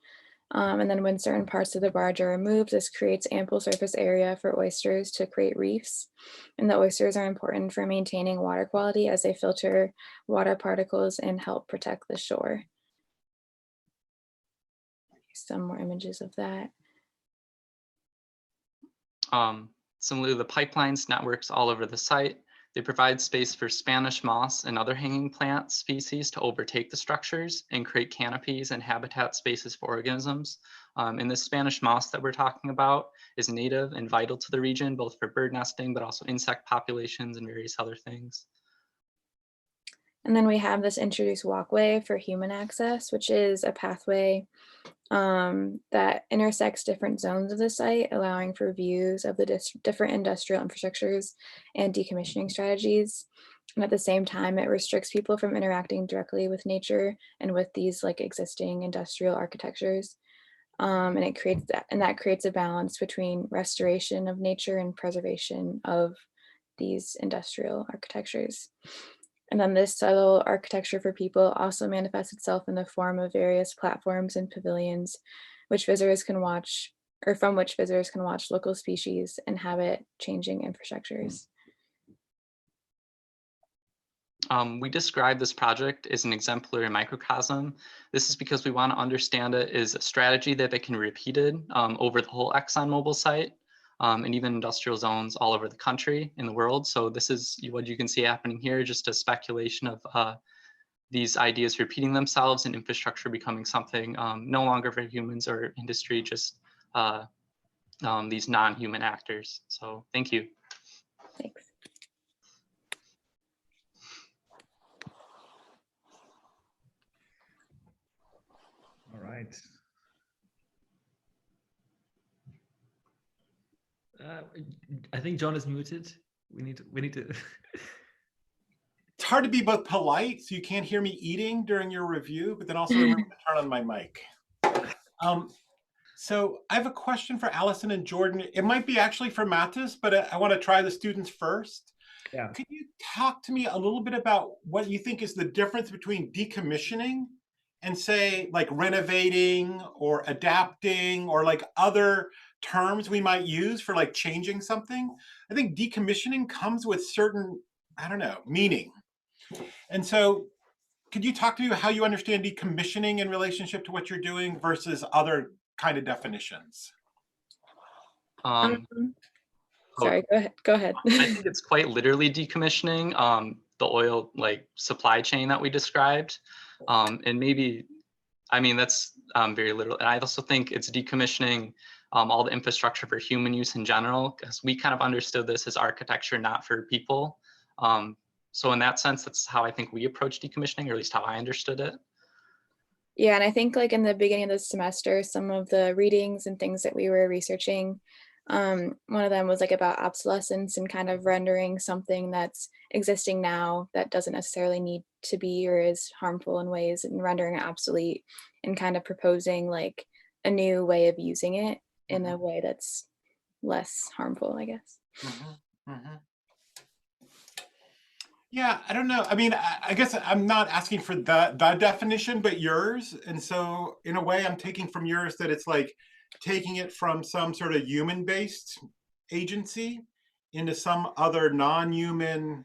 And then when certain parts of the barge are removed, this creates ample surface area for oysters to create reefs. And the oysters are important for maintaining water quality as they filter water particles and help protect the shore. Some more images of that. Similarly, the pipelines networks all over the site. They provide space for Spanish moss and other hanging plant species to overtake the structures and create canopies and habitat spaces for organisms. And this Spanish moss that we're talking about is native and vital to the region, both for bird nesting, but also insect populations and various other things. And then we have this introduced walkway for human access, which is a pathway that intersects different zones of the site, allowing for views of the different industrial infrastructures and decommissioning strategies. And at the same time, it restricts people from interacting directly with nature and with these like existing industrial architectures. And it creates that creates a balance between restoration of nature and preservation of these industrial architectures. And then this subtle architecture for people also manifests itself in the form of various platforms and pavilions, which visitors can watch, or from which visitors can watch local species inhabit changing infrastructures. We describe this project as an exemplary microcosm. This is because we want to understand it as a strategy that can be repeated over the whole ExxonMobil site. And even industrial zones all over the country in the world. So this is what you can see happening here, just a speculation of these ideas repeating themselves and infrastructure becoming something no longer for humans or industry, just these non-human actors. So thank you. Thanks. All right. I think John is muted. We need to. It's hard to be both polite, so you can't hear me eating during your review, but then also remember to turn on my mic. So I have a question for Allison and Jordan. It might be actually for Mattis, but I want to try the students first. Yeah. Could you talk to me a little bit about what you think is the difference between decommissioning and say like renovating or adapting or like other terms we might use for like changing something? I think decommissioning comes with certain, I don't know, meaning. And so could you talk to me about how you understand decommissioning in relationship to what you're doing versus other kind of definitions? Sorry, go ahead. I think it's quite literally decommissioning the oil like supply chain that we described. And maybe, I mean, that's very literal. And I also think it's decommissioning all the infrastructure for human use in general, because we kind of understood this as architecture, not for people. So in that sense, that's how I think we approach decommissioning, or at least how I understood it. Yeah, and I think like in the beginning of the semester, some of the readings and things that we were researching, one of them was like about obsolescence and kind of rendering something that's existing now that doesn't necessarily need to be or is harmful in ways, and rendering it obsolete and kind of proposing like a new way of using it in a way that's less harmful, I guess. Yeah, I don't know. I mean, I guess I'm not asking for that definition, but yours. And so in a way, I'm taking from yours that it's like taking it from some sort of human-based agency into some other non-human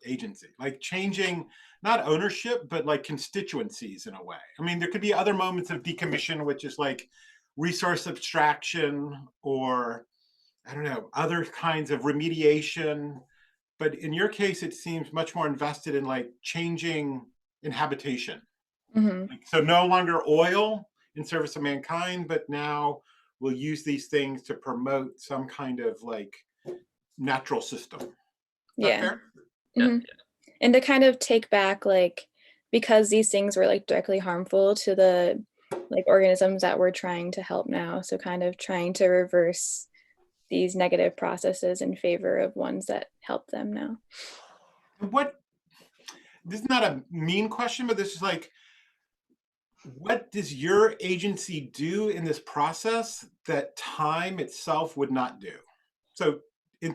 agency, like changing not ownership, but like constituencies in a way. I mean, there could be other moments of decommission, which is like resource abstraction or, I don't know, other kinds of remediation. But in your case, it seems much more invested in like changing inhabitation. So no longer oil in service of mankind, but now we'll use these things to promote some kind of like natural system. Yeah. Fair? Yeah. And to kind of take back, like, because these things were like directly harmful to the like organisms that we're trying to help now. So kind of trying to reverse these negative processes in favor of ones that help them now. This is not a mean question, but this is like, what does your agency do in this process that time itself would not do? So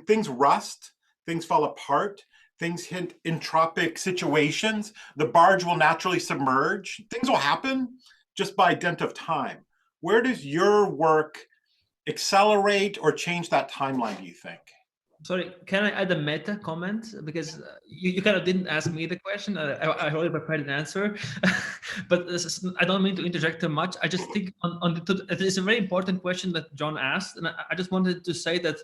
things rust, things fall apart, things hit entropic situations, the barge will naturally submerge, things will happen just by dint of time. Where does your work accelerate or change that timeline, do you think? Sorry, can I add a meta comment? Because you kind of didn't ask me the question. I already prepared an answer, but I don't mean to interject too much. I just think it's a very important question that John asked. And I just wanted to say that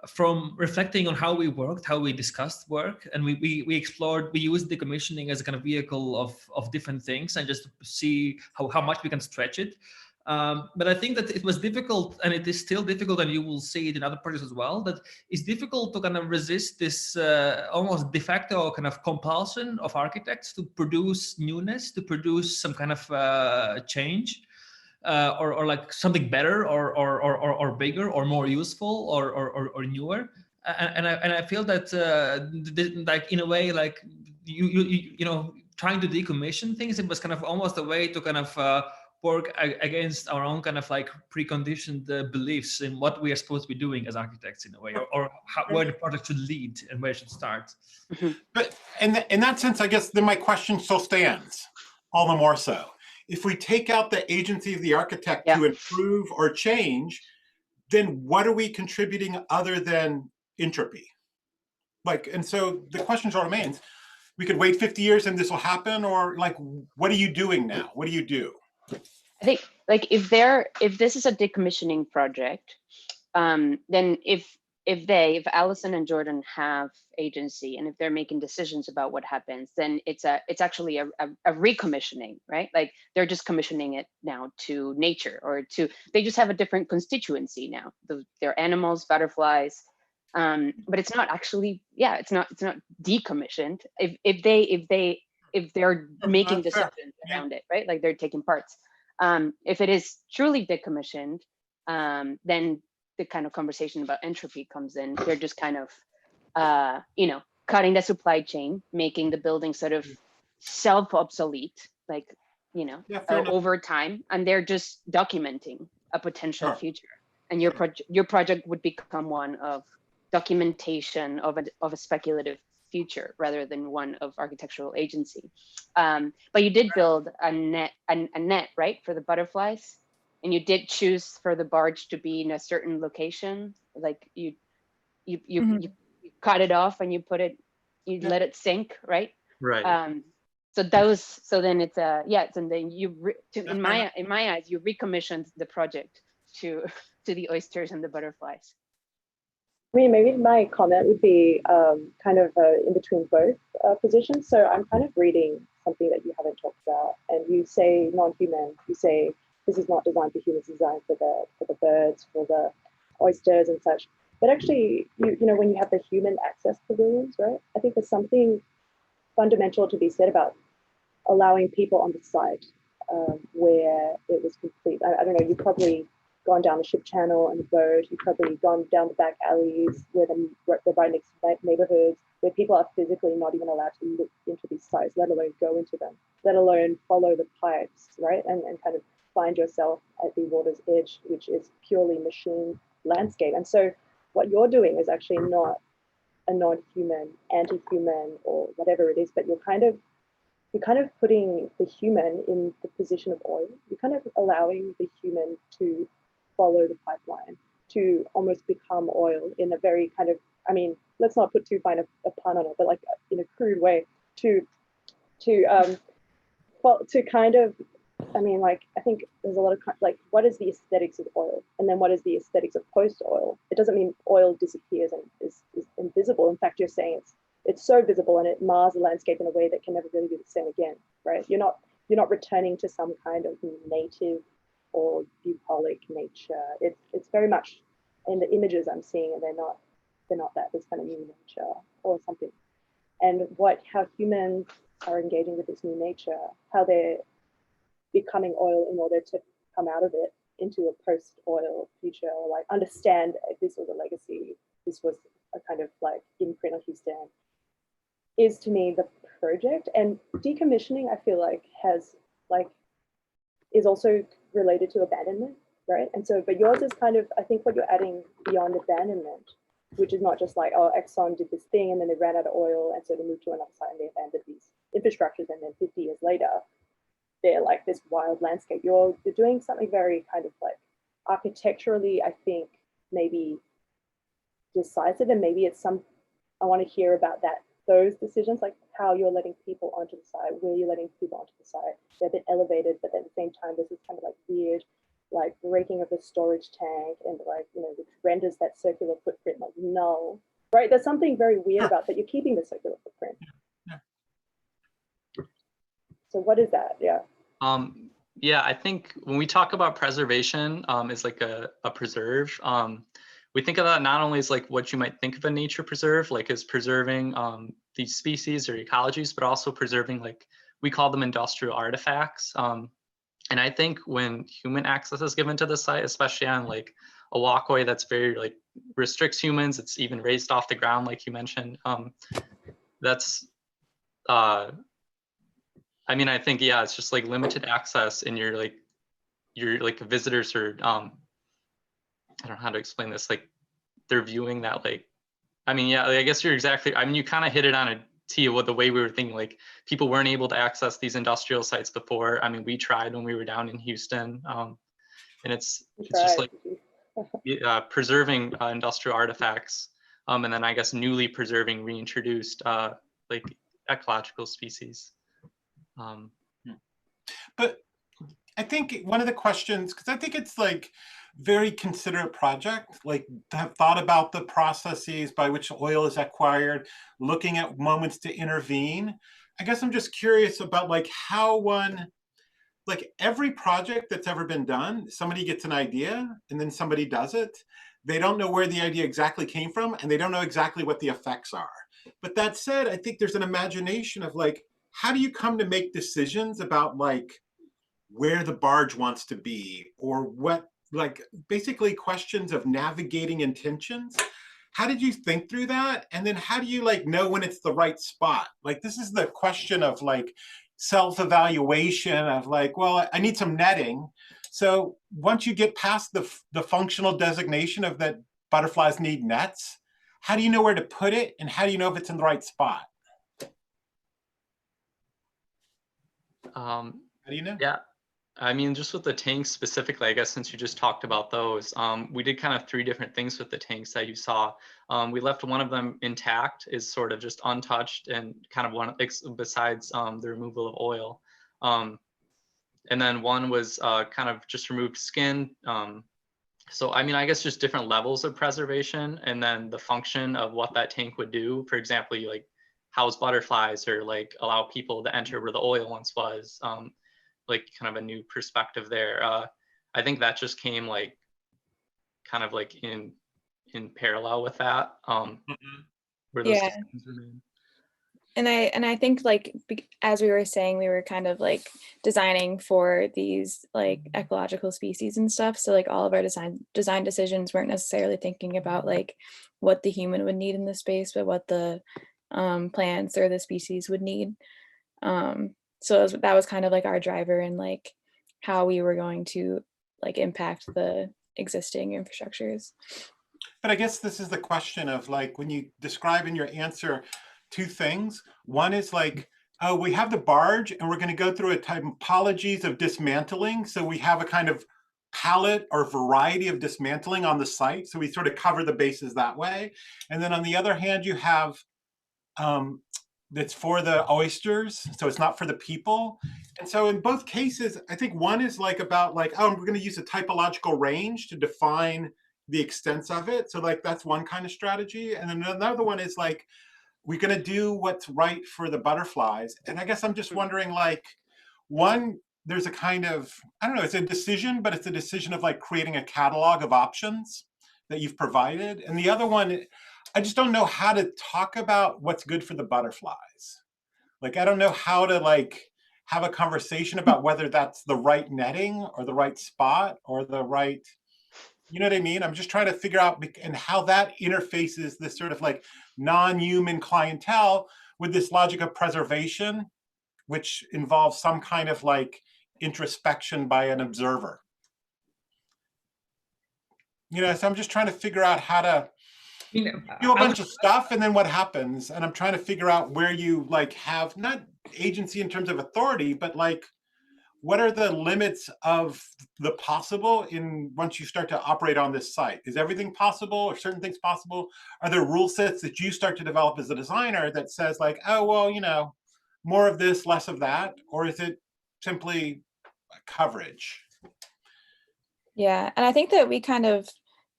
from reflecting on how we worked, how we discussed work, and we explored, we used decommissioning as a kind of vehicle of different things and just to see how much we can stretch it. But I think that it was difficult, and it is still difficult, and you will see it in other projects as well, that it's difficult to kind of resist this almost de facto kind of compulsion of architects to produce newness, to produce some kind of change. Or like something better or bigger or more useful or newer, and I feel that like in a way, like you know, trying to decommission things, it was kind of almost a way to kind of work against our own kind of like preconditioned beliefs in what we are supposed to be doing as architects in a way, or where the project should lead and where it should start. But in that sense, I guess then my question still stands, all the more so. If we take out the agency of the architect to improve or change, then what are we contributing other than entropy? Like, and so the question still remains, we could wait 50 years and this will happen, or like, what are you doing now? What do you do? I think like if this is a decommissioning project, then if Allison and Jordan have agency and if they're making decisions about what happens, then it's actually a recommissioning, right? Like they're just commissioning it now to nature, or they just have a different constituency now. They're animals, butterflies, but it's not actually, it's not decommissioned. If they're making decisions around it, right? Like they're taking parts. If it is truly decommissioned, then the kind of conversation about entropy comes in. They're just kind of, you know, cutting the supply chain, making the building sort of self-obsolete, like, you know, over time, and they're just documenting a potential future. And your project would become one of documentation of a speculative future rather than one of architectural agency. But you did build a net, right, for the butterflies, and you did choose for the barge to be in a certain location. Like you cut it off and you let it sink, right? Right. So then it's and then in my eyes, you recommissioned the project to the oysters and the butterflies. I mean, maybe my comment would be kind of in between both positions. So I'm kind of reading something that you haven't talked about, and you say non-human. You say this is not designed for humans, designed for the birds, for the oysters and such. But actually, you know, when you have the human access pavilions, right? I think there's something fundamental to be said about allowing people on the site where it was complete. I don't know. You probably gone down the ship channel and the boat. You've probably gone down the back alleys where they're right next to neighborhoods where people are physically not even allowed to look into these sites, let alone go into them, let alone follow the pipes, right? And kind of find yourself at the water's edge, which is purely machine landscape. And so what you're doing is actually not a non-human, anti-human, or whatever it is, but you're kind of putting the human in the position of oil. You're kind of allowing the human to follow the pipeline, to almost become oil in a very kind of, I mean, let's not put too fine a pun on it, but like in a crude way, to kind of, I mean, like, I think there's a lot of, like, what is the aesthetics of oil? And then what is the aesthetics of post-oil? It doesn't mean oil disappears and is invisible. In fact, you're saying it's so visible and it mars the landscape in a way that can never really be the same again, right? You're not returning to some kind of native or bucolic nature. It's very much in the images I'm seeing, and they're not that, this kind of new nature or something. And how humans are engaging with this new nature, how they're becoming oil in order to come out of it into a post-oil future, or like understand if this was a legacy, this was a kind of like imprint on Houston, is to me the project. And decommissioning, I feel like, has like is also related to abandonment, right? And so, but yours is kind of, I think what you're adding beyond abandonment, which is not just like, oh, Exxon did this thing and then they ran out of oil and so they moved to another site and they abandoned these infrastructures, and then 50 years later, they're like this wild landscape. You're doing something very kind of like architecturally, I think, maybe decisive, and maybe it's some, I want to hear about that, those decisions, like how you're letting people onto the site, where you're letting people onto the site. They're a bit elevated, but at the same time, there's this kind of like weird, like breaking of the storage tank, and like, you know, which renders that circular footprint like null, right? There's something very weird about that. You're keeping the circular footprint. So what is that? Yeah. Yeah, I think when we talk about preservation as like a preserve, we think of that not only as like what you might think of a nature preserve, like as preserving these species or ecologies, but also preserving, like we call them industrial artifacts. And I think when human access is given to the site, especially on like a walkway that's very like restricts humans, it's even raised off the ground, like you mentioned, that's I mean, I think, yeah, it's just like limited access, and you're like visitors are, I don't know how to explain this, like they're viewing that, like, I mean, yeah, I guess you're exactly, I mean, you kind of hit it on a tee with the way we were thinking, like people weren't able to access these industrial sites before. I mean, we tried when we were down in Houston, and it's just like preserving industrial artifacts, and then I guess newly preserving reintroduced like ecological species. But I think one of the questions, because I think it's like very considerate project, like to have thought about the processes by which oil is acquired, looking at moments to intervene. I guess I'm just curious about like how one, like every project that's ever been done, somebody gets an idea and then somebody does it. They don't know where the idea exactly came from and they don't know exactly what the effects are. But that said, I think there's an imagination of like, how do you come to make decisions about like where the barge wants to be, or what, like basically questions of navigating intentions. How did you think through that? And then how do you like know when it's the right spot? Like this is the question of like self-evaluation of like, well, I need some netting. So once you get past the functional designation of that butterflies need nets, how do you know where to put it? And how do you know if it's in the right spot? How do you know? Yeah, I mean, just with the tanks specifically, I guess since you just talked about those, we did kind of 3 different things with the tanks that you saw. We left one of them intact, is sort of just untouched, and kind of one besides the removal of oil. And then one was kind of just removed skin. So, I mean, I guess just different levels of preservation, and then the function of what that tank would do. For example, you like house butterflies, or like allow people to enter where the oil once was. Like kind of a new perspective there. I think that just came like kind of like in parallel with that, where those decisions were made. And I think like as we were saying, we were kind of like designing for these like ecological species and stuff. So like all of our design decisions weren't necessarily thinking about like what the human would need in the space, but what the plants or the species would need. So that was kind of like our driver in like how we were going to like impact the existing infrastructures. But I guess this is the question of like, when you describe in your answer 2 things. One is like, oh, we have the barge and we're going to go through a typologies of dismantling. So we have a kind of palette or variety of dismantling on the site. So we sort of cover the bases that way. And then on the other hand, you have that's for the oysters, so it's not for the people. And so in both cases, I think one is like about like, oh, we're going to use a typological range to define the extents of it. So like that's one kind of strategy. And then another one is like, we're going to do what's right for the butterflies. And I guess I'm just wondering, like, one, there's a kind of, I don't know, it's a decision, but it's a decision of like creating a catalog of options that you've provided. And the other one, I just don't know how to talk about what's good for the butterflies. Like, I don't know how to like have a conversation about whether that's the right netting or the right spot or the right, you know what I mean? I'm just trying to figure out and how that interfaces this sort of like non-human clientele with this logic of preservation, which involves some kind of like introspection by an observer. You know, so I'm just trying to figure out how to do a bunch of stuff, and then what happens. And I'm trying to figure out where you like have not agency in terms of authority, but like, what are the limits of the possible in once you start to operate on this site? Is everything possible? Or certain things possible? Are there rule sets that you start to develop as a designer that says like, oh, well, you know, more of this, less of that? Or is it simply coverage? Yeah, and I think that we kind of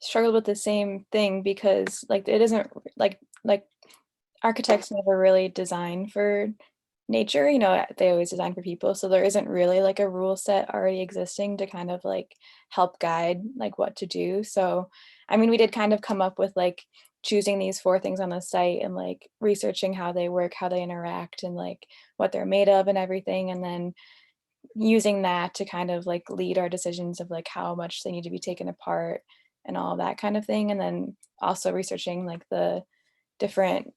struggled with the same thing because like it isn't like architects never really design for nature, you know, they always design for people. So there isn't really like a rule set already existing to kind of like help guide like what to do. So, I mean, we did kind of come up with like choosing these 4 things on the site and like researching how they work, how they interact and like what they're made of and everything. And then using that to kind of like lead our decisions of like how much they need to be taken apart and all of that kind of thing. And then also researching like the different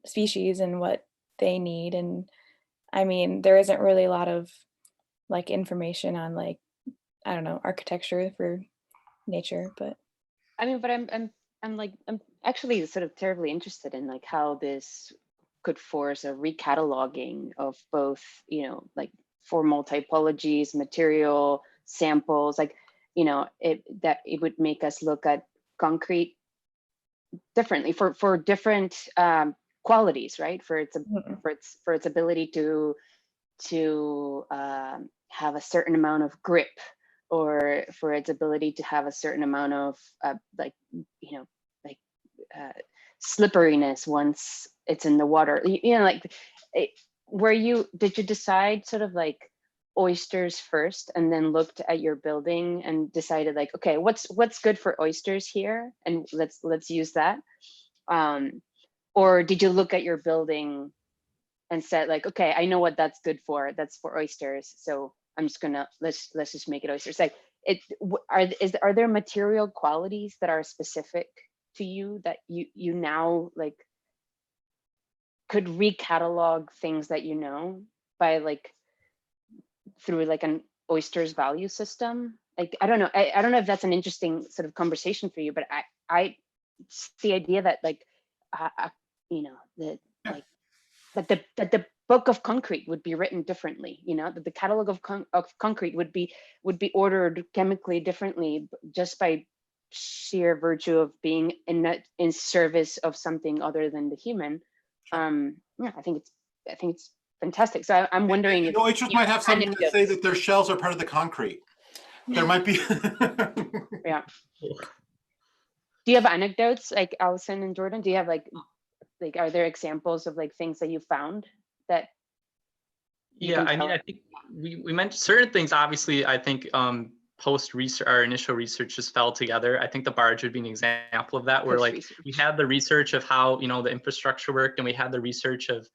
species and what they need. And I mean, there isn't really a lot of like information on like, I don't know, architecture for nature, but I mean, but I'm actually sort of terribly interested in like how this could force a recataloguing of both, you know, like formal typologies, material samples, like, you know, that it would make us look at concrete differently for different qualities, right? For its ability to have a certain amount of grip, or for its ability to have a certain amount of like, you know, like slipperiness once it's in the water. You know, like did you decide sort of like oysters first and then looked at your building and decided like, okay, what's good for oysters here, and let's use that, or did you look at your building and said like, okay, I know what that's good for, that's for oysters, so I'm just gonna let's just make it oysters? Like, are there material qualities that are specific to you that you now like could recatalog things that you know by like through like an oysters value system? Like, I don't know if that's an interesting sort of conversation for you, but it's the idea that like you know, that the book of concrete would be written differently, you know, that the catalog of concrete would be ordered chemically differently just by sheer virtue of being in service of something other than the human. Yeah, I think it's fantastic. So I'm wondering if oysters might have something to say that their shells are part of the concrete. There might be. Yeah. Do you have anecdotes, like Allison and Jordan? Do you have like are there examples of like things that you found that? Yeah, I mean, I think we mentioned certain things. Obviously, I think post research, our initial research just fell together. I think the barge would be an example of that, where like we had the research of how, you know, the infrastructure worked, and we had the research of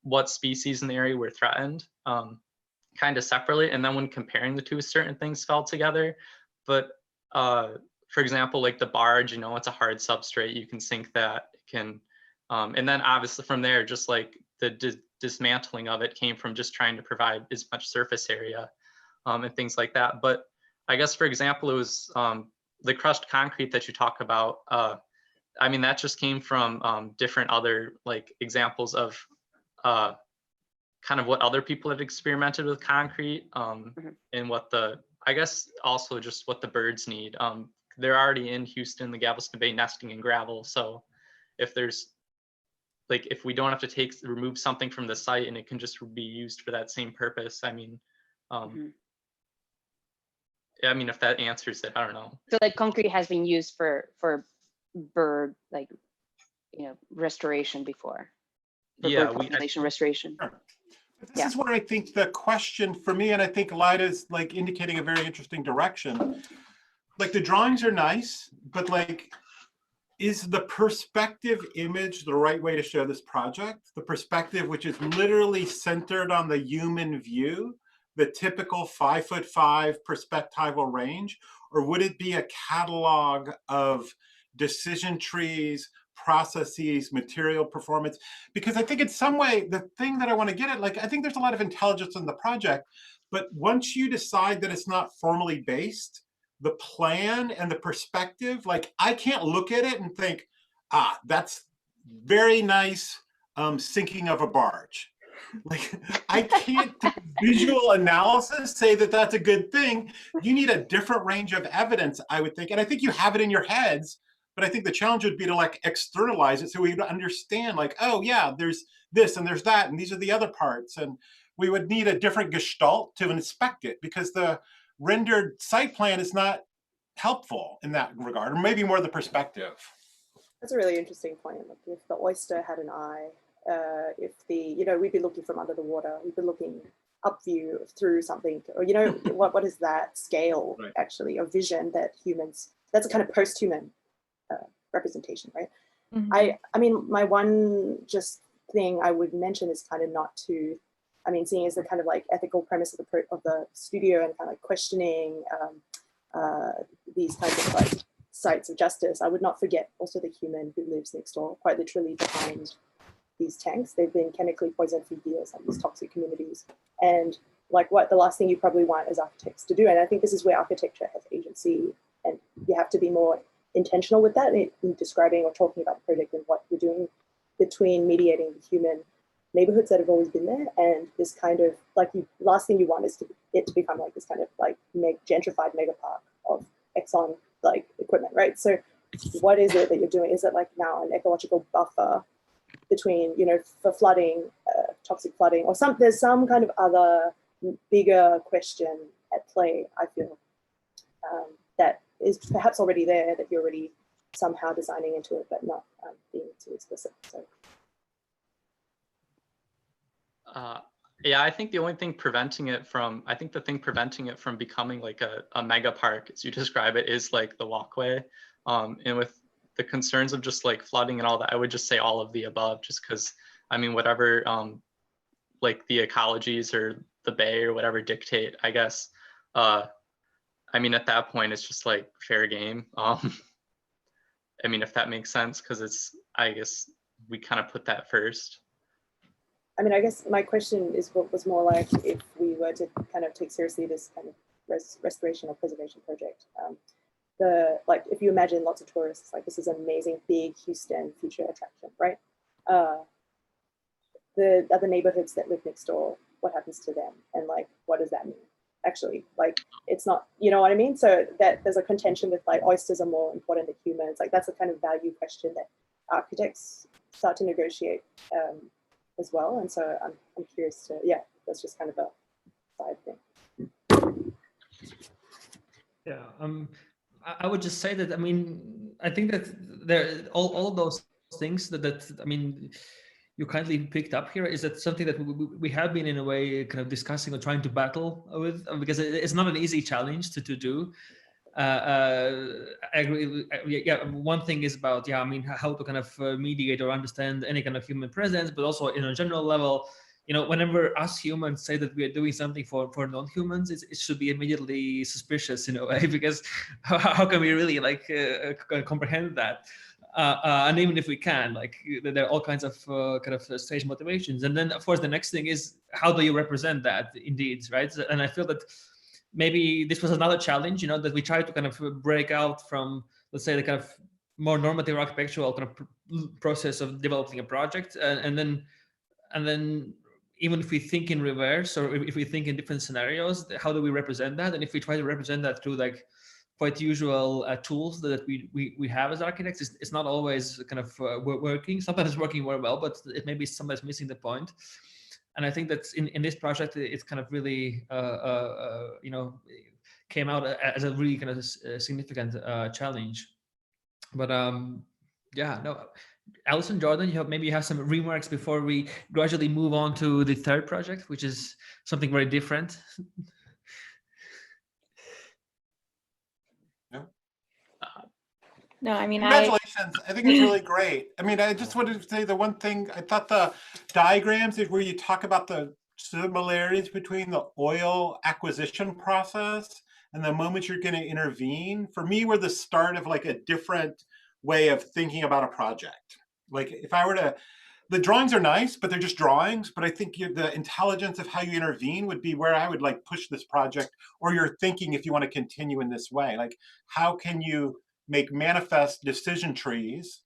what species in the area were threatened, kind of separately. And then when comparing the two, certain things fell together. But for example, like the barge, you know, it's a hard substrate. You can sink that. It can, and then obviously from there, just like the dismantling of it came from just trying to provide as much surface area and things like that. But I guess, for example, it was the crushed concrete that you talk about. I mean, that just came from different other like examples of kind of what other people have experimented with concrete and what I guess also just what the birds need. They're already in Houston, the Galveston Bay, nesting in gravel. So if there's like, if we don't have to remove something from the site and it can just be used for that same purpose, I mean, I mean, if that answers it, I don't know. So like concrete has been used for bird, like, you know, restoration before. Yeah, bird population restoration. Sure. This is where I think the question for me, and I think Lida's like indicating a very interesting direction. Like the drawings are nice, but like, is the perspective image the right way to show this project? The perspective, which is literally centered on the human view, the typical 5'5" perspectival range, or would it be a catalog of decision trees, processes, material performance, because I think in some way, the thing that I want to get at, like, I think there's a lot of intelligence in the project, but once you decide that it's not formally based, the plan and the perspective, like, I can't look at it and think, ah, that's very nice sinking of a barge. Like, I can't do visual analysis say that that's a good thing. You need a different range of evidence, I would think. And I think you have it in your heads, but I think the challenge would be to like externalize it so we would understand like, oh yeah, there's this and there's that, and these are the other parts. And we would need a different gestalt to inspect it, because the rendered site plan is not helpful in that regard, or maybe more the perspective. That's a really interesting point. Like if the oyster had an eye, if the, you know, we'd be looking from under the water, we'd be looking up view through something, or, you know, what is that scale actually of vision that humans, that's a kind of post-human representation, right? I mean, my one just thing I would mention is kind of not to, I mean, seeing as the kind of like ethical premise of the studio and kind of like questioning these kinds of like sites of justice, I would not forget also the human who lives next door, quite literally behind these tanks. They've been chemically poisoned for years, like these toxic communities. And like what the last thing you probably want as architects to do, and I think this is where architecture has agency, and you have to be more intentional with that in describing or talking about the project and what you're doing between mediating the human neighborhoods that have always been there and this kind of like, last thing you want is it to become like this kind of like gentrified mega park of Exxon like equipment, right? So what is it that you're doing? Is it like now an ecological buffer between, you know, for flooding, toxic flooding, or there's some kind of other bigger question at play, I feel, that is perhaps already there, that you're already somehow designing into it, but not being too explicit. So. Yeah, I think the only thing preventing it from, I think the thing preventing it from becoming like a mega park, as you describe it, is like the walkway. And with the concerns of just like flooding and all that, I would just say all of the above, just because, I mean, whatever like the ecologies or the bay or whatever dictate, I guess. I mean, at that point, it's just like fair game. I mean, if that makes sense, because it's, I guess we kind of put that first. I mean, I guess my question was more like, if we were to kind of take seriously this kind of restoration or preservation project, like if you imagine lots of tourists, like this is an amazing big Houston future attraction, right? The other neighborhoods that live next door, what happens to them? And like, what does that mean? Actually, like, it's not, you know what I mean? So that there's a contention with like oysters are more important than humans. Like that's a kind of value question that architects start to negotiate as well. And so I'm curious to, yeah, that's just kind of a side thing. Yeah, I would just say that, I mean, I think that there all those things that I mean, you kindly picked up here, is that something that we have been in a way kind of discussing or trying to battle with, because it's not an easy challenge to do. I agree. Yeah, one thing is about, yeah, I mean, how to kind of mediate or understand any kind of human presence, but also in a general level, you know, whenever us humans say that we are doing something for non-humans, it should be immediately suspicious in a way, because how can we really like comprehend that? And even if we can, like, there are all kinds of kind of strange motivations. And then, of course, the next thing is, how do you represent that indeed, right? And I feel that maybe this was another challenge, you know, that we try to kind of break out from, let's say, the kind of more normative architectural kind of process of developing a project, and then even if we think in reverse, or if we think in different scenarios, how do we represent that? And if we try to represent that through like quite usual tools that we have as architects, it's not always kind of working. Sometimes it's working very well, but it may be sometimes missing the point. And I think that in this project, it's kind of really, you know, came out as a really kind of significant challenge. But yeah, no, Alison, Jordan, maybe you have some remarks before we gradually move on to the third project, which is something very different. No, I mean, congratulations. I think it's really great. I mean, I just wanted to say the one thing, I thought the diagrams is where you talk about the similarities between the oil acquisition process and the moment you're going to intervene, for me, were the start of like a different way of thinking about a project. Like if I were to, the drawings are nice, but they're just drawings. But I think the intelligence of how you intervene would be where I would like push this project, or you're thinking if you want to continue in this way, like how can you make manifest decision trees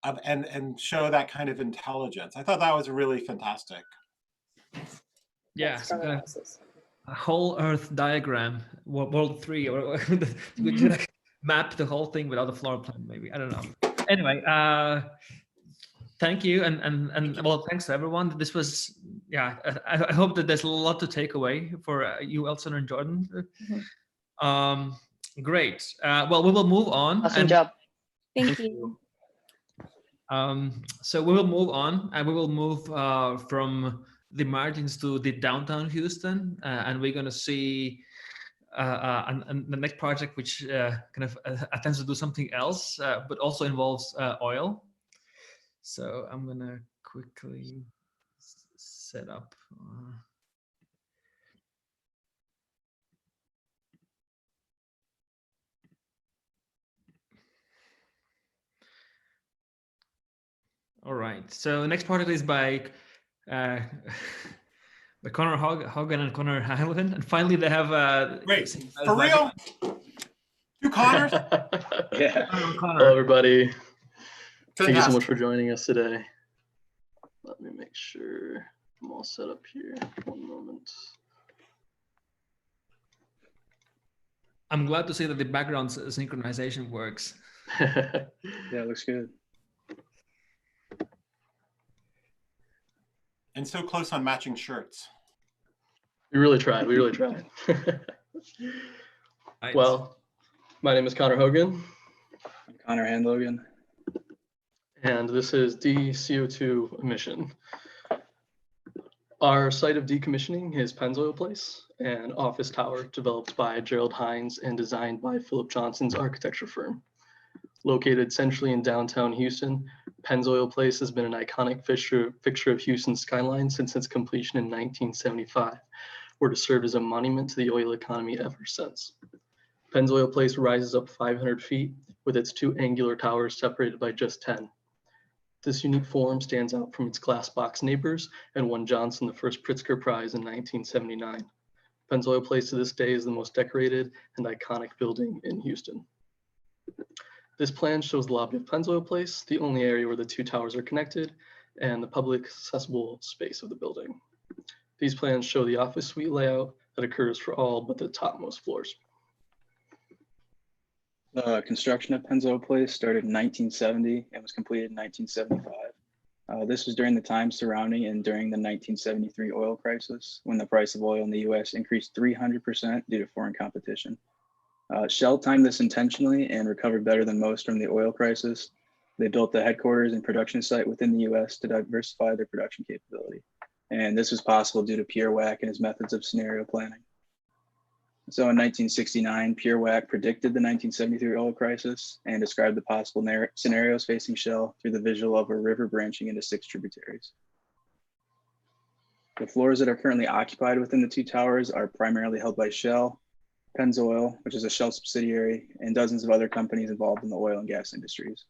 of, and show that kind of intelligence. I thought that was really fantastic. Yeah, Strong so analysis. a whole Earth diagram, World 3, or would you like map the whole thing without a floor plan? Maybe, I don't know. Anyway, thank you, and well, thanks to everyone. This was, yeah. I hope that there's a lot to take away for you, Elson and Jordan. Great. Well, we will move on. Awesome job. Thank you. So we will move on, and we will move from the margins to the downtown Houston, and we're going to see and the next project, which kind of attempts to do something else, but also involves oil. So I'm going to quickly set up. All right. So the next project is by Connor Hogan and Connor Hamilton, and finally they have Great. For real? Two Connors? Yeah. Connor. Hello, everybody. Thank you so Fantastic. much for joining us today. Let me make sure I'm all set up here. One moment. I'm glad to see that the background synchronization works. Yeah, it looks good. And so close on matching shirts. We really tried. We really tried. Right. Well, my name is Connor Hogan, I'm Connor Handlogan. and this is DCO2 emission. Our site of decommissioning is Pennzoil Place, an office tower developed by Gerald Hines and designed by Philip Johnson's architecture firm. Located centrally in downtown Houston, Pennzoil Place has been an iconic fixture of Houston's skyline since its completion in 1975, where it served as a monument to the oil economy ever since. Pennzoil Place rises up 500 feet with its two angular towers separated by just 10. This unique form stands out from its glass box neighbors and won Johnson the first Pritzker Prize in 1979. Pennzoil Place to this day is the most decorated and iconic building in Houston. This plan shows the lobby of Pennzoil Place, the only area where the two towers are connected, and the public accessible space of the building. These plans show the office suite layout that occurs for all but the topmost floors. The construction of Pennzoil Place started in 1970 and was completed in 1975. This was during the time surrounding and during the 1973 oil crisis, when the price of oil in the US increased 300% due to foreign competition. Shell timed this intentionally and recovered better than most from the oil crisis. They built the headquarters and production site within the US to diversify their production capability. And this was possible due to Pierre Wack and his methods of scenario planning. So in 1969, Pierre Wack predicted the 1973 oil crisis and described the possible scenarios facing Shell through the visual of a river branching into 6 tributaries. The floors that are currently occupied within the two towers are primarily held by Shell, Pennzoil, which is a Shell subsidiary, and dozens of other companies involved in the oil and gas industries.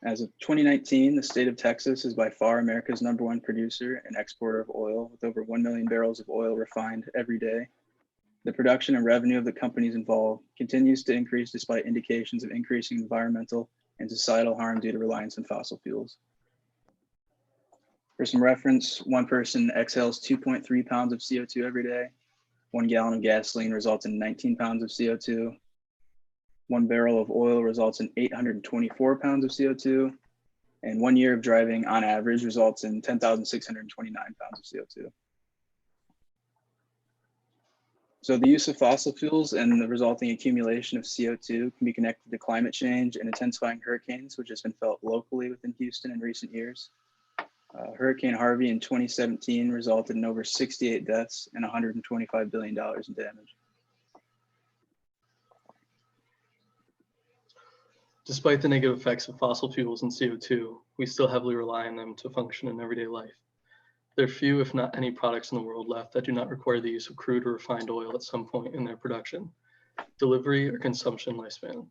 As of 2019, the state of Texas is by far America's #1 producer and exporter of oil, with over 1 million barrels of oil refined every day. The production and revenue of the companies involved continues to increase despite indications of increasing environmental and societal harm due to reliance on fossil fuels. For some reference, one person exhales 2.3 pounds of CO2 every day. 1 gallon of gasoline results in 19 pounds of CO2. 1 barrel of oil results in 824 pounds of CO2, and 1 year of driving on average results in 10,629 pounds of CO2. So the use of fossil fuels and the resulting accumulation of CO2 can be connected to climate change and intensifying hurricanes, which has been felt locally within Houston in recent years. Hurricane Harvey in 2017 resulted in over 68 deaths and $125 billion in damage. Despite the negative effects of fossil fuels and CO2, we still heavily rely on them to function in everyday life. There are few, if not any, products in the world left that do not require the use of crude or refined oil at some point in their production, delivery, or consumption lifespan.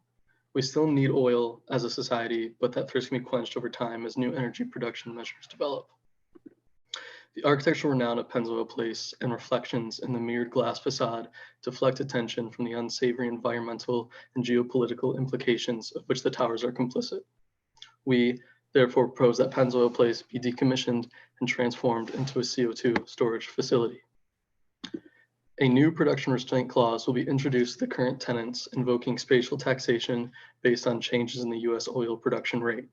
We still need oil as a society, but that thirst can be quenched over time as new energy production measures develop. The architectural renown of Pennzoil Place and reflections in the mirrored glass facade deflect attention from the unsavory environmental and geopolitical implications of which the towers are complicit. We therefore propose that Pennzoil Place be decommissioned and transformed into a CO2 storage facility. A new production restraint clause will be introduced to the current tenants, invoking spatial taxation based on changes in the US oil production rate.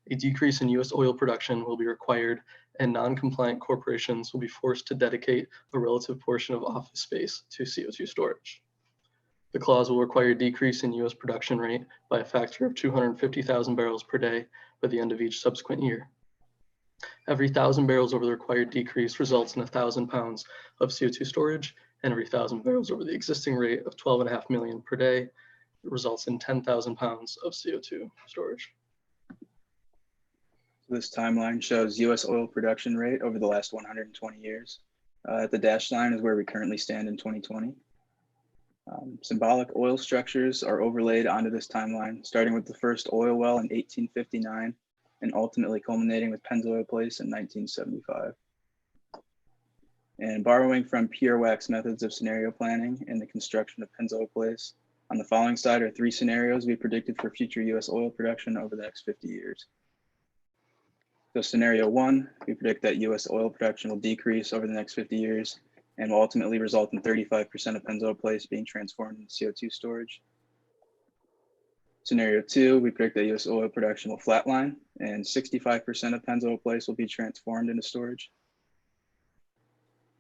A decrease in US oil production will be required, and non-compliant corporations will be forced to dedicate a relative portion of office space to CO2 storage. The clause will require a decrease in US production rate by a factor of 250,000 barrels per day by the end of each subsequent year. Every 1,000 barrels over the required decrease results in 1,000 pounds of CO2 storage, and every 1,000 barrels over the existing rate of 12.5 million per day results in 10,000 pounds of CO2 storage. This timeline shows US oil production rate over the last 120 years. At the dashed line is where we currently stand in 2020. Symbolic oil structures are overlaid onto this timeline, starting with the first oil well in 1859 and ultimately culminating with Pennzoil Place in 1975. And borrowing from pure wax methods of scenario planning and the construction of Pennzoil Place, on the following side are 3 scenarios we predicted for future US oil production over the next 50 years. So scenario 1, we predict that US oil production will decrease over the next 50 years and will ultimately result in 35% of Pennzoil Place being transformed into CO2 storage. Scenario 2, we predict that US oil production will flatline and 65% of Pennzoil Place will be transformed into storage.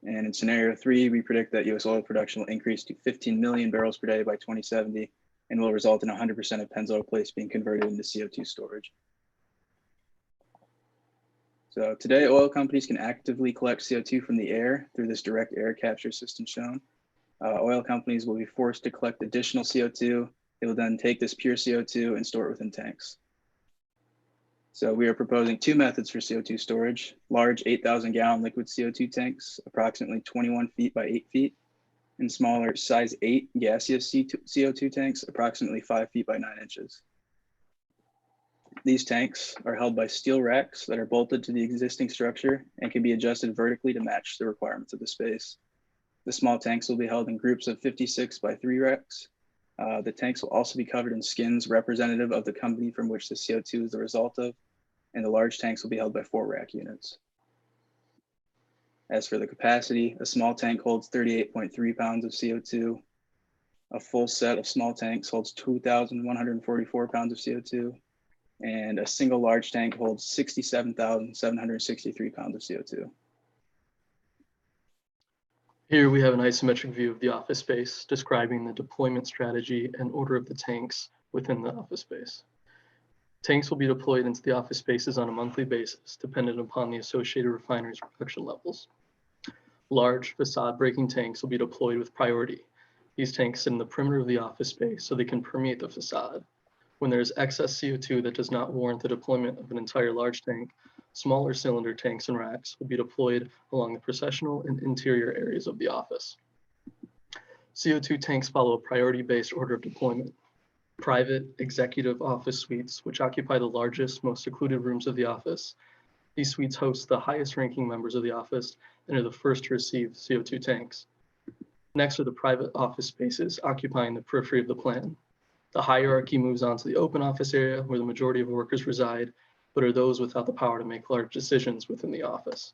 And in scenario 3, we predict that US oil production will increase to 15 million barrels per day by 2070 and will result in 100% of Pennzoil Place being converted into CO2 storage. So today, oil companies can actively collect CO2 from the air through this direct air capture system shown. Oil companies will be forced to collect additional CO2. They will then take this pure CO2 and store it within tanks. So we are proposing 2 methods for CO2 storage: large 8,000 gallon liquid CO2 tanks, approximately 21 feet by 8 feet, and smaller size 8 gaseous CO2 tanks, approximately 5 feet by 9 inches. These tanks are held by steel racks that are bolted to the existing structure and can be adjusted vertically to match the requirements of the space. The small tanks will be held in groups of 56 by 3 racks. The tanks will also be covered in skins representative of the company from which the CO2 is the result of, and the large tanks will be held by 4 rack units. As for the capacity, a small tank holds 38.3 pounds of CO2. A full set of small tanks holds 2,144 pounds of CO2. And a single large tank holds 67,763 pounds of CO2. Here we have an isometric view of the office space describing the deployment strategy and order of the tanks within the office space. Tanks will be deployed into the office spaces on a monthly basis, dependent upon the associated refinery's production levels. Large facade breaking tanks will be deployed with priority. These tanks sit in the perimeter of the office space so they can permeate the facade. When there is excess CO2 that does not warrant the deployment of an entire large tank, smaller cylinder tanks and racks will be deployed along the processional and interior areas of the office. CO2 tanks follow a priority-based order of deployment. Private executive office suites, which occupy the largest, most secluded rooms of the office. These suites host the highest ranking members of the office and are the first to receive CO2 tanks. Next are the private office spaces occupying the periphery of the plan. The hierarchy moves on to the open office area where the majority of workers reside, but are those without the power to make large decisions within the office.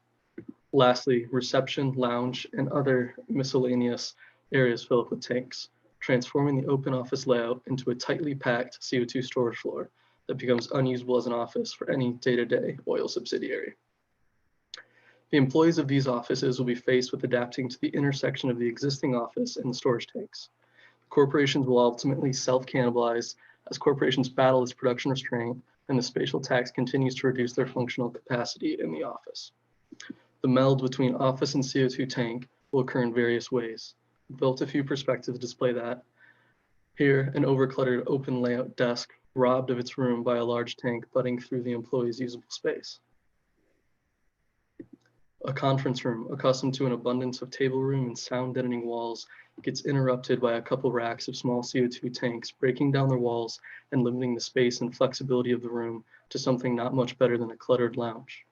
Lastly, reception, lounge, and other miscellaneous areas fill up with tanks, transforming the open office layout into a tightly packed CO2 storage floor that becomes unusable as an office for any day-to-day oil subsidiary. The employees of these offices will be faced with adapting to the intersection of the existing office and the storage tanks. Corporations will ultimately self-cannibalize as corporations battle this production restraint and the spatial tax continues to reduce their functional capacity in the office. The meld between office and CO2 tank will occur in various ways. We built a few perspectives to display that. Here, an overcluttered open layout desk robbed of its room by a large tank butting through the employee's usable space. A conference room accustomed to an abundance of table room and sound deadening walls gets interrupted by a couple racks of small CO2 tanks breaking down their walls and limiting the space and flexibility of the room to something not much better than a cluttered lounge.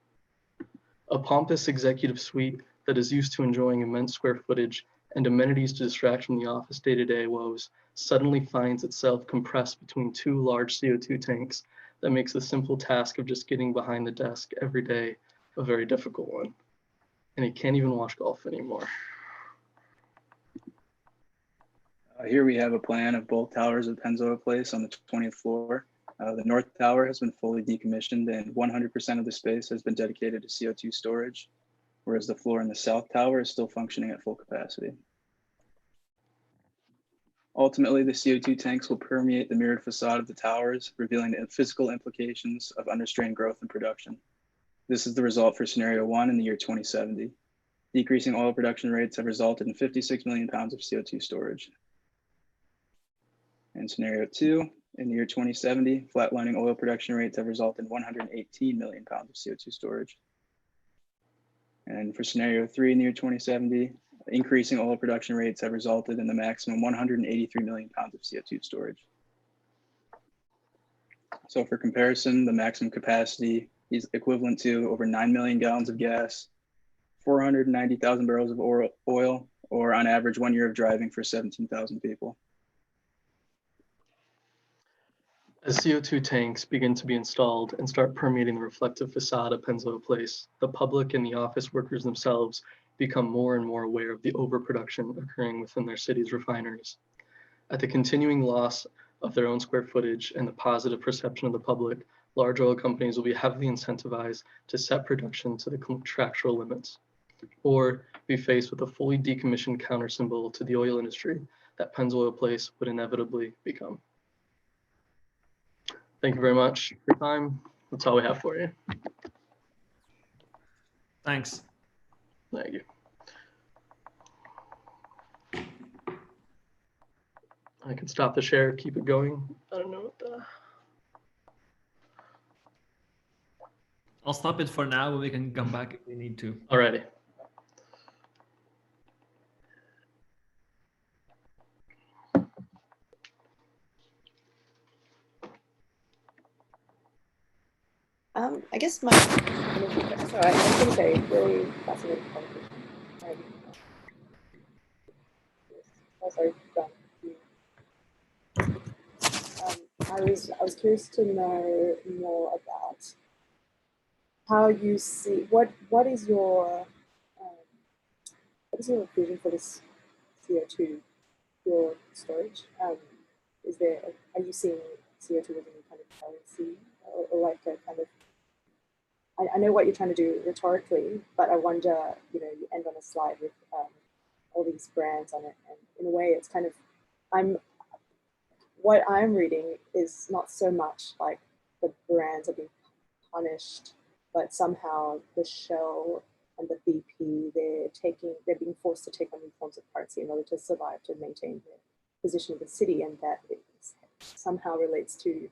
A pompous executive suite that is used to enjoying immense square footage and amenities to distract from the office day-to-day woes suddenly finds itself compressed between two large CO2 tanks that makes the simple task of just getting behind the desk every day a very difficult one. And he can't even watch golf anymore. Here we have a plan of both towers of Pennzoil Place on the 20th floor. The North Tower has been fully decommissioned and 100% of the space has been dedicated to CO2 storage, whereas the floor in the South Tower is still functioning at full capacity. Ultimately, the CO2 tanks will permeate the mirrored facade of the towers, revealing the physical implications of unrestrained growth and production. This is the result for scenario 1 in the year 2070. Decreasing oil production rates have resulted in 56 million pounds of CO2 storage. In scenario 2, in the year 2070, flatlining oil production rates have resulted in 118 million pounds of CO2 storage. And for scenario 3 in the year 2070, increasing oil production rates have resulted in the maximum 183 million pounds of CO2 storage. So for comparison, the maximum capacity is equivalent to over 9 million gallons of gas, 490,000 barrels of oil, or on average 1 year of driving for 17,000 people. As CO2 tanks begin to be installed and start permeating the reflective facade of Pennzoil Place, the public and the office workers themselves become more and more aware of the overproduction occurring within their city's refineries. At the continuing loss of their own square footage and the positive perception of the public, large oil companies will be heavily incentivized to set production to the contractual limits, or be faced with a fully decommissioned counter symbol to the oil industry that Pennzoil Place would inevitably become. Thank you very much for your time. That's all we have for you. Thanks. Thank you. I can stop the share, keep it going. I don't know what the... I'll stop it for now, but we can come back if we need to. Alrighty. I guess my, so I was going to say, really fascinating conversation. Also, I was curious to know more about how you see what is your vision for this CO2 your storage? Is there are you seeing CO2 as any kind of currency or like a kind of I know what you're trying to do rhetorically, but I wonder, you end on a slide with all these brands on it, and in a way, it's kind of what I'm reading is not so much like the brands are being punished, but somehow the Shell and the BP they're being forced to take on new forms of currency in order to survive, to maintain their position in the city, and that it somehow relates to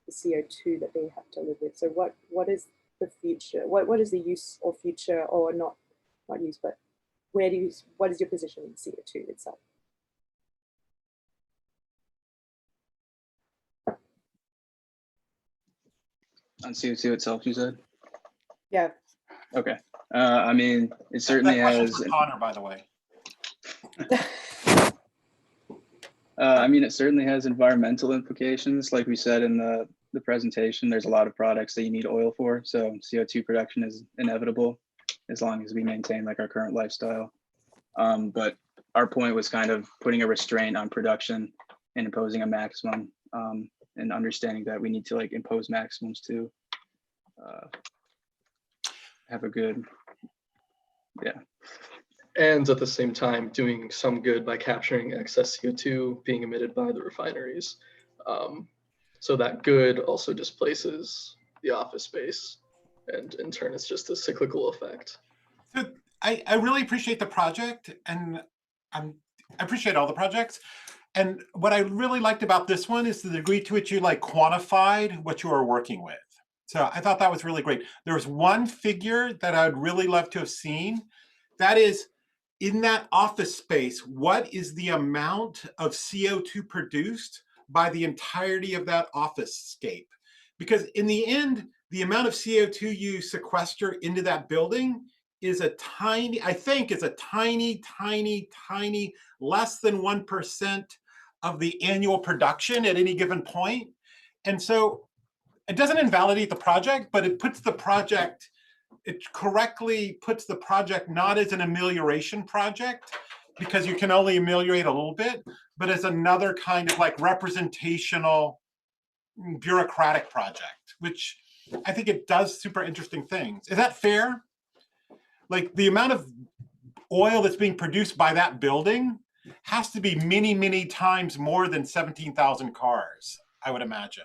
the CO2 that they have to live with. So what is the future? What is the use or future, or not use, but what is your position in CO2 itself? On CO2 itself, you said? Yeah. Okay. I mean, it certainly has. For Connor, by the way. I mean, it certainly has environmental implications. Like we said in the presentation, there's a lot of products that you need oil for. So CO2 production is inevitable as long as we maintain like our current lifestyle. But our point was kind of putting a restraint on production and imposing a maximum, and understanding that we need to like impose maximums to have a good, yeah. And at the same time, doing some good by capturing excess CO2 being emitted by the refineries. So that good also displaces the office space. And in turn, it's just a cyclical effect. So I really appreciate the project, and I appreciate all the projects. And what I really liked about this one is the degree to which you like quantified what you are working with. So I thought that was really great. There's one figure that I would really love to have seen. That is, in that office space, what is the amount of CO2 produced by the entirety of that office scape? Because in the end, the amount of CO2 you sequester into that building is a tiny, I think is a tiny, tiny, tiny, less than 1% of the annual production at any given point. And so it doesn't invalidate the project, but it puts the project, it correctly puts the project not as an amelioration project, because you can only ameliorate a little bit, but as another kind of like representational bureaucratic project, which I think it does super interesting things. Is that fair? Like the amount of oil that's being produced by that building has to be many, many times more than 17,000 cars, I would imagine.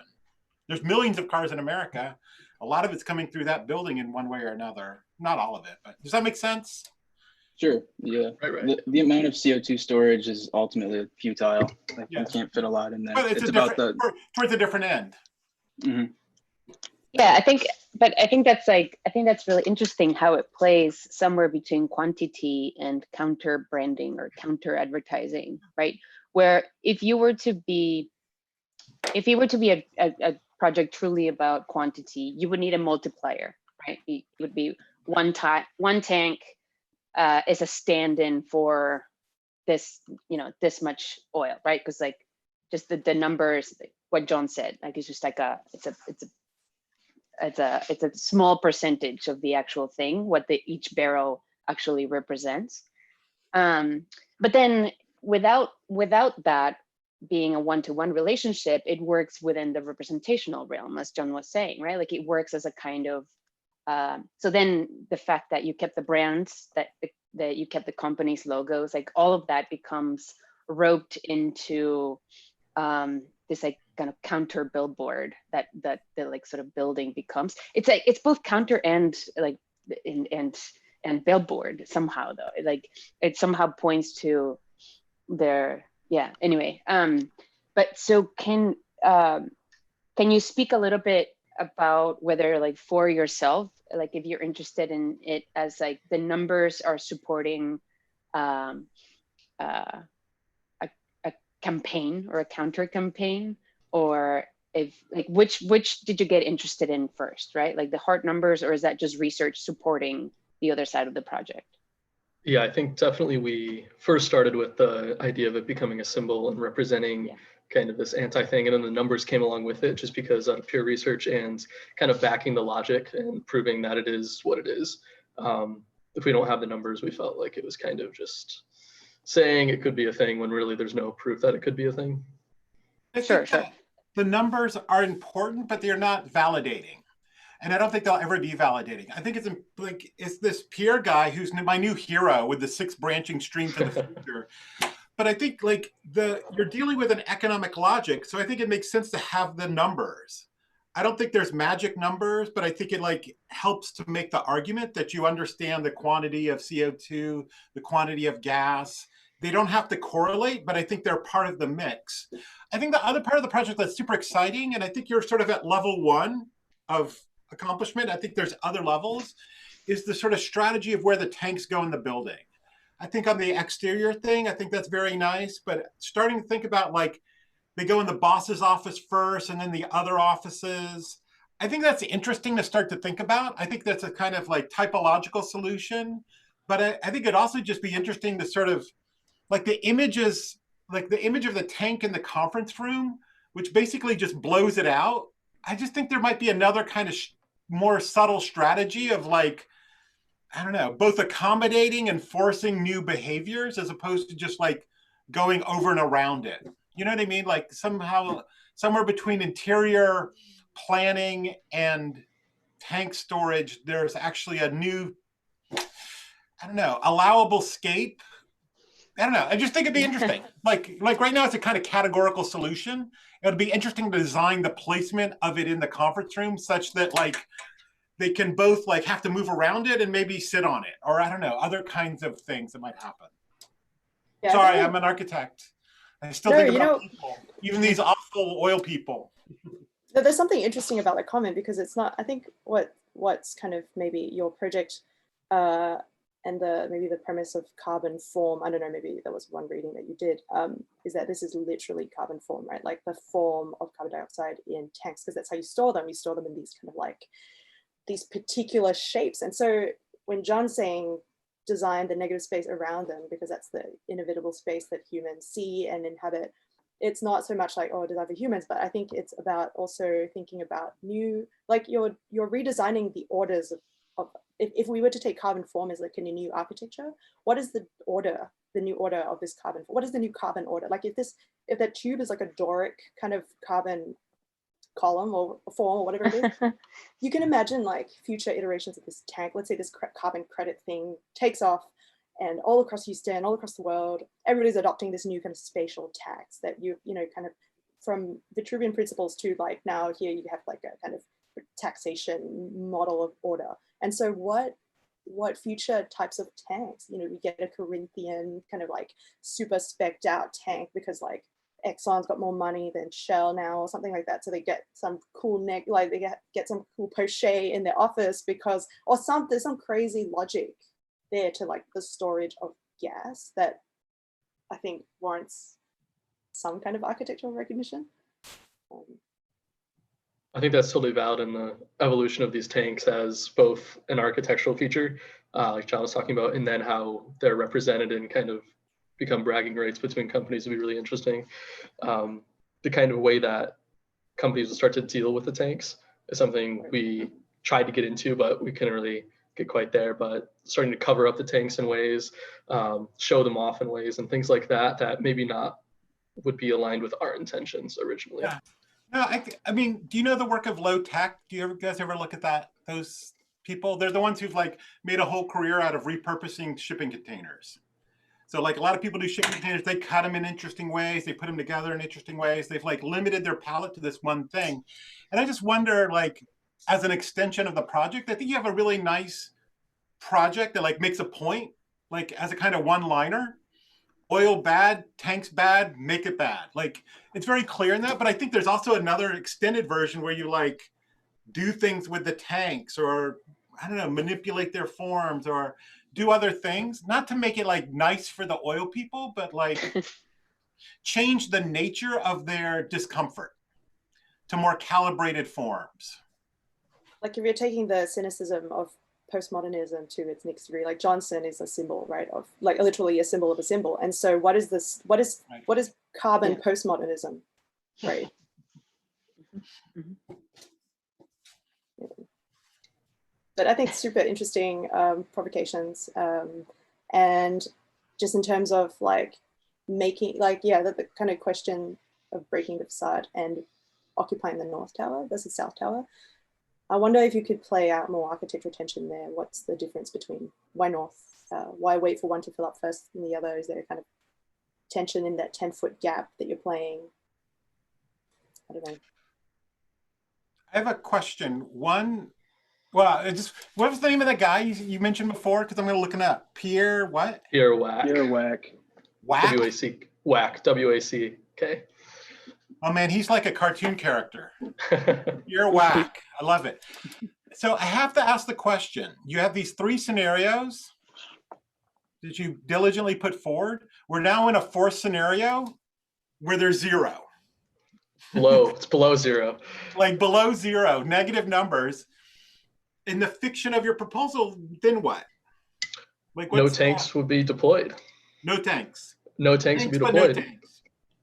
There's millions of cars in America. A lot of it's coming through that building in one way or another. Not all of it, but does that make sense? Sure. Yeah. Right. The amount of CO2 storage is ultimately futile. Like Yeah. you can't fit a lot in there. But it's about the towards a different end. Mhm. Yeah, I think that's really interesting how it plays somewhere between quantity and counter branding or counter advertising, right? Where if you were to be a project truly about quantity, you would need a multiplier, right? It would be one tank is a stand-in for this, this much oil, right? Because like just the numbers, like what John said, like it's just like it's a small percentage of the actual thing, what each barrel actually represents. But then without that being a one-to-one relationship, it works within the representational realm, as John was saying, right? Like it works as a kind of, so then the fact that you kept the brands, that you kept the company's logos, like all of that becomes roped into this like kind of counter billboard that the like sort of building becomes. It's like it's both counter and like and billboard somehow though. Like it somehow points to their anyway. But so can you speak a little bit about whether like for yourself, like if you're interested in it as like the numbers are supporting a campaign or a counter campaign, or if like which did you get interested in first, right? Like the hard numbers, or is that just research supporting the other side of the project? Yeah, I think definitely we first started with the idea of it becoming a symbol and representing kind of this anti-thing, and then the numbers came along with it just because out of pure research and kind of backing the logic and proving that it is what it is. If we don't have the numbers, we felt like it was kind of just saying it could be a thing when really there's no proof that it could be a thing. Sure. The numbers are important, but they're not validating. And I don't think they'll ever be validating. I think it's this Pierre guy who's my new hero with the 6 branching streams in the future. But I think like you're dealing with an economic logic, so I think it makes sense to have the numbers. I don't think there's magic numbers, but I think it like helps to make the argument that you understand the quantity of CO2, the quantity of gas. They don't have to correlate, but I think they're part of the mix. I think the other part of the project that's super exciting, and I think you're sort of at level 1 of accomplishment, I think there's other levels, is the sort of strategy of where the tanks go in the building. I think on the exterior thing, I think that's very nice, but starting to think about like, they go in the boss's office first and then the other offices. I think that's interesting to start to think about. I think that's a kind of like typological solution, but I think it'd also just be interesting to sort of like the images, like the image of the tank in the conference room, which basically just blows it out. I just think there might be another kind of more subtle strategy of like, I don't know, both accommodating and forcing new behaviors as opposed to just like going over and around it. You know what I mean? Like somehow, somewhere between interior planning and tank storage, there's actually a new, I don't know, allowable scape. I don't know. I just think it'd be interesting. like right now, it's a kind of categorical solution. It would be interesting to design the placement of it in the conference room such that like they can both like have to move around it and maybe sit on it, or I don't know, other kinds of things that might happen. Yeah, sorry, I'm an architect. I still think about people, even these awful oil people. There's something interesting about that comment, because it's not, I think what's kind of maybe your project and maybe the premise of carbon form, I don't know, maybe that was one reading that you did, is that this is literally carbon form, right? Like the form of carbon dioxide in tanks, because that's how you store them. You store them in these kind of like, these particular shapes. And so when John's saying design the negative space around them, because that's the inevitable space that humans see and inhabit, it's not so much like, oh, design for humans, but I think it's about also thinking about new, like you're redesigning the orders of if we were to take carbon form as like in a new architecture, what is the order, the new order of this carbon? What is the new carbon order? Like if that tube is like a Doric kind of carbon column or form or whatever it is, you can imagine like future iterations of this tank. Let's say this carbon credit thing takes off, and all across Houston, all across the world, everybody's adopting this new kind of spatial tax that you know, kind of from Vitruvian principles to like now here you have like a kind of taxation model of order. And so what future types of tanks, you know, we get a Corinthian kind of like super specced out tank because like Exxon's got more money than Shell now or something like that. So they get some cool like they get some cool Porsche in their office because, or there's some crazy logic there to like the storage of gas that I think warrants some kind of architectural recognition. I think that's totally valid in the evolution of these tanks as both an architectural feature, like John was talking about, and then how they're represented and kind of become bragging rights between companies would be really interesting. The kind of way that companies will start to deal with the tanks is something we tried to get into, but we couldn't really get quite there. But starting to cover up the tanks in ways, show them off in ways and things like that, that maybe not would be aligned with our intentions originally. Yeah. No, I mean, do you know the work of low tech? Do you guys ever look at that? Those people, they're the ones who've like made a whole career out of repurposing shipping containers. So like a lot of people do shipping containers, they cut them in interesting ways. They put them together in interesting ways. They've like limited their palette to this one thing. And I just wonder, like, as an extension of the project, I think you have a really nice project that like makes a point, like as a kind of one-liner. Oil bad, tanks bad, make it bad. Like it's very clear in that, but I think there's also another extended version where you like do things with the tanks or I don't know, manipulate their forms or do other things, not to make it like nice for the oil people, but like change the nature of their discomfort to more calibrated forms. Like if you're taking the cynicism of postmodernism to its next degree, like Johnson is a symbol, right, of like literally a symbol of a symbol. And so what is this, what is carbon postmodernism, right? But I think super interesting provocations, and just in terms of like making like, yeah, the kind of question of breaking the facade and occupying the North Tower versus South Tower. I wonder if you could play out more architectural tension there. What's the difference between why North? Why wait for one to fill up first than the other? Is there a kind of tension in that 10-foot gap that you're playing? I don't know. I have a question. One, well, what was the name of that guy you mentioned before? Because I'm going to look it up. Pierre what? Pierre Wack. Pierre Wack. Wack? W-A-C, Wack, W-A-C-K. Oh man, he's like a cartoon character. You're whack. I love it. So I have to ask the question. You have these three scenarios that you diligently put forward. We're now in a fourth scenario where there's zero. Low, it's below zero. Like below zero, negative numbers. In the fiction of your proposal, then what? Like no tanks would be deployed. No tanks. No tanks would be deployed. No tanks.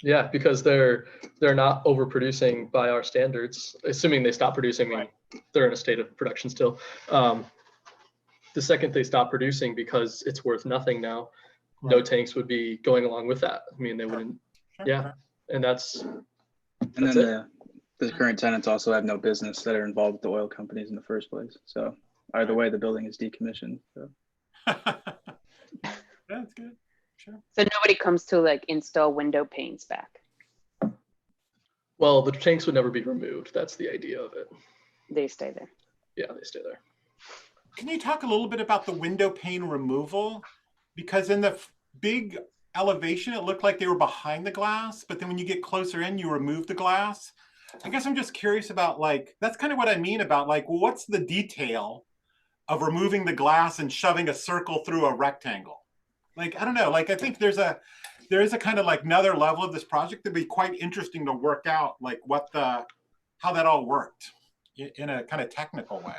Yeah, because they're not overproducing by our standards. Assuming they stop producing, I mean, they're in a state of production still. The second they stop producing because it's worth nothing now, no tanks would be going along with that. I mean, they wouldn't. Yeah, and that's. And then the current tenants also have no business that are involved with the oil companies in the first place. So either way, the building is decommissioned. So. That's good. Sure. So nobody comes to like install window panes back. Well, the tanks would never be removed. That's the idea of it. They stay there. Yeah, they stay there. Can you talk a little bit about the window pane removal? Because in the big elevation, it looked like they were behind the glass, but then when you get closer in, you remove the glass. I guess I'm just curious about like, that's kind of what I mean about like, what's the detail of removing the glass and shoving a circle through a rectangle? Like, I don't know, like, I think there is a kind of like another level of this project that'd be quite interesting to work out, like how that all worked in a kind of technical way.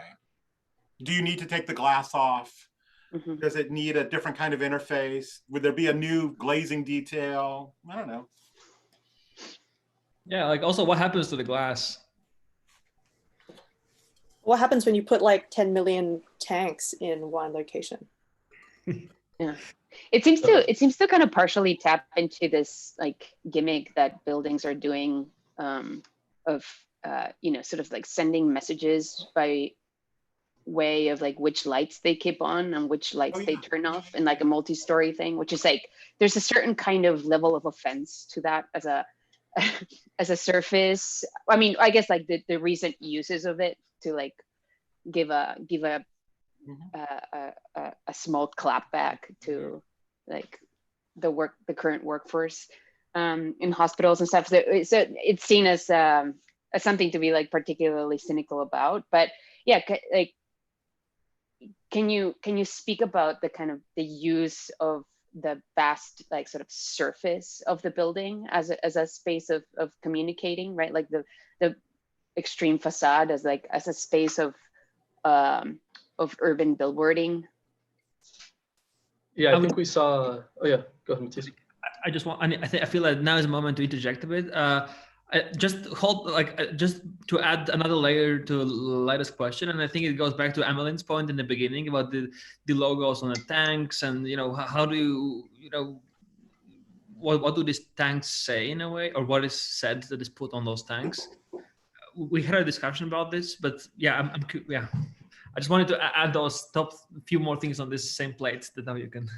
Do you need to take the glass off? Mhm. Does it need a different kind of interface? Would there be a new glazing detail? I don't know. Yeah, like also what happens to the glass? What happens when you put like 10 million tanks in one location? Yeah, it seems to kind of partially tap into this like gimmick that buildings are doing, of sort of like sending messages by way of like which lights they keep on and which lights they turn off, in like a multi-story thing, which is like there's a certain kind of level of offense to that as a as a surface. I mean, I guess like the recent uses of it to like give a small clap back to like the current workforce in hospitals and stuff. So it's seen as something to be like particularly cynical about. But yeah, like can you speak about the kind of the use of the vast like sort of surface of the building as a space of communicating, right? Like the extreme facade as a space of urban billboarding. Yeah, I think we saw. Oh yeah, go ahead, Matthias. I just want. I feel like now is a moment to interject a bit. Just to add another layer to Lida's question, and I think it goes back to Emmeline's point in the beginning about the logos on the tanks, and how do you what do these tanks say in a way, or what is said that is put on those tanks? We had a discussion about this, but yeah, yeah. I just wanted to add those top few more things on this same plate that now you can.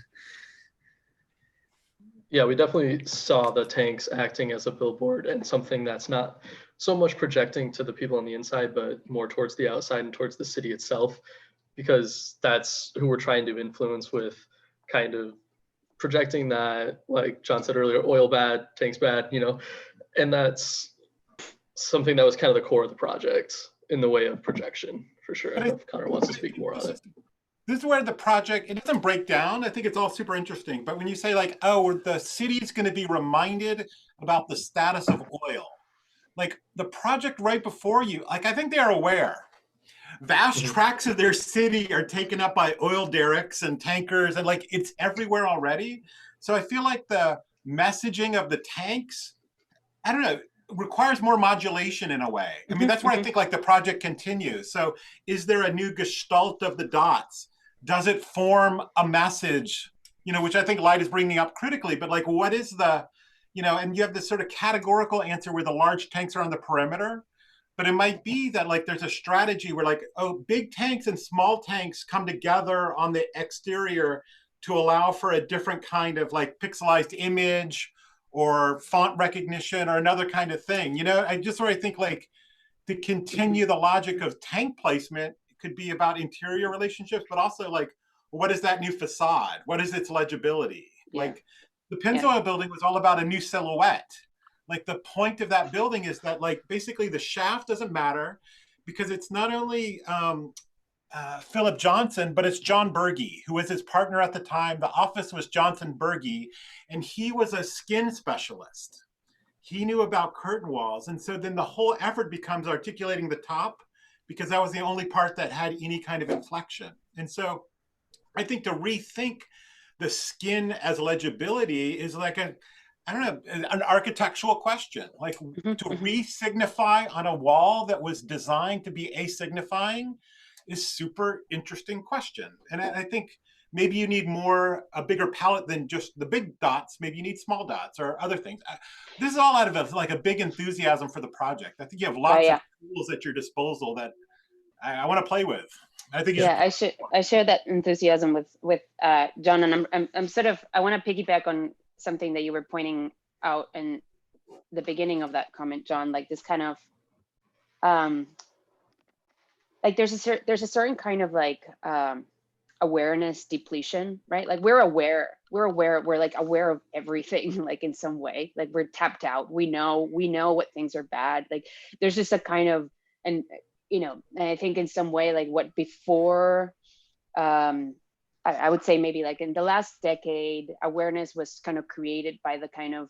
Yeah, we definitely saw the tanks acting as a billboard and something that's not so much projecting to the people on the inside, but more towards the outside and towards the city itself, because that's who we're trying to influence with kind of projecting that, like John said earlier, oil bad, tanks bad, and that's something that was kind of the core of the project in the way of projection, for sure. I don't know if Connor wants to speak more on it. This is where the project, it doesn't break down. I think it's all super interesting. But when you say like, oh, the city's going to be reminded about the status of oil, like the project right before you, like I think they are aware. Vast tracts of their city are taken up by oil derricks and tankers, and like it's everywhere already. So I feel like the messaging of the tanks, I don't know, requires more modulation in a way. I mean, that's where I think like the project continues. So is there a new gestalt of the dots? Does it form a message, which I think Light is bringing up critically, but like, what is the, and you have this sort of categorical answer where the large tanks are on the perimeter, but it might be that like, there's a strategy where like, oh, big tanks and small tanks come together on the exterior to allow for a different kind of like pixelized image or font recognition or another kind of thing. I just sort of think like to continue the logic of tank placement, could be about interior relationships, but also like, what is that new facade? What is its legibility? Yeah. Like the Pennzoil building was all about a new silhouette. Like the point of that building is that like basically the shaft doesn't matter because it's not only Philip Johnson, but it's John Berge, who was his partner at the time. The office was Johnson Berge, and he was a skin specialist. He knew about curtain walls. And so then the whole effort becomes articulating the top, because that was the only part that had any kind of inflection. And so I think to rethink the skin as legibility is like an architectural question, like to re-signify on a wall that was designed to be asignifying is super interesting question. And I think maybe you need a bigger palette than just the big dots. Maybe you need small dots or other things. This is all out of a big enthusiasm for the project. I think you have lots of tools at your disposal that I want to play with. I think I share that enthusiasm with John, and I'm sort of, I want to piggyback on something that you were pointing out in the beginning of that comment, John, like this kind of like there's a certain kind of like awareness depletion, right? Like we're aware, we're like aware of everything, like in some way, like we're tapped out. We know what things are bad. Like there's just a kind of, and and I think in some way, like what before, I would say maybe like in the last decade, awareness was kind of created by the kind of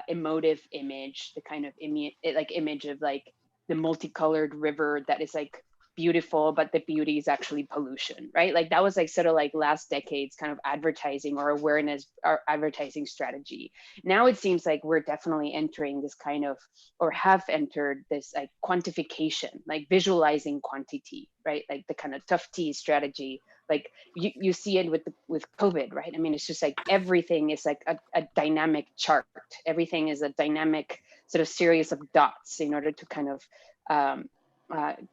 emotive image, the kind of image of like the multicolored river that is like beautiful, but the beauty is actually pollution, right? Like that was like sort of like last decade's kind of advertising or awareness or advertising strategy. Now it seems like we're definitely entering this kind of, or have entered this like quantification, like visualizing quantity, right? Like the kind of tough T strategy. Like you see it with COVID, right? I mean, it's just like everything is like a dynamic chart. Everything is a dynamic sort of series of dots in order to kind of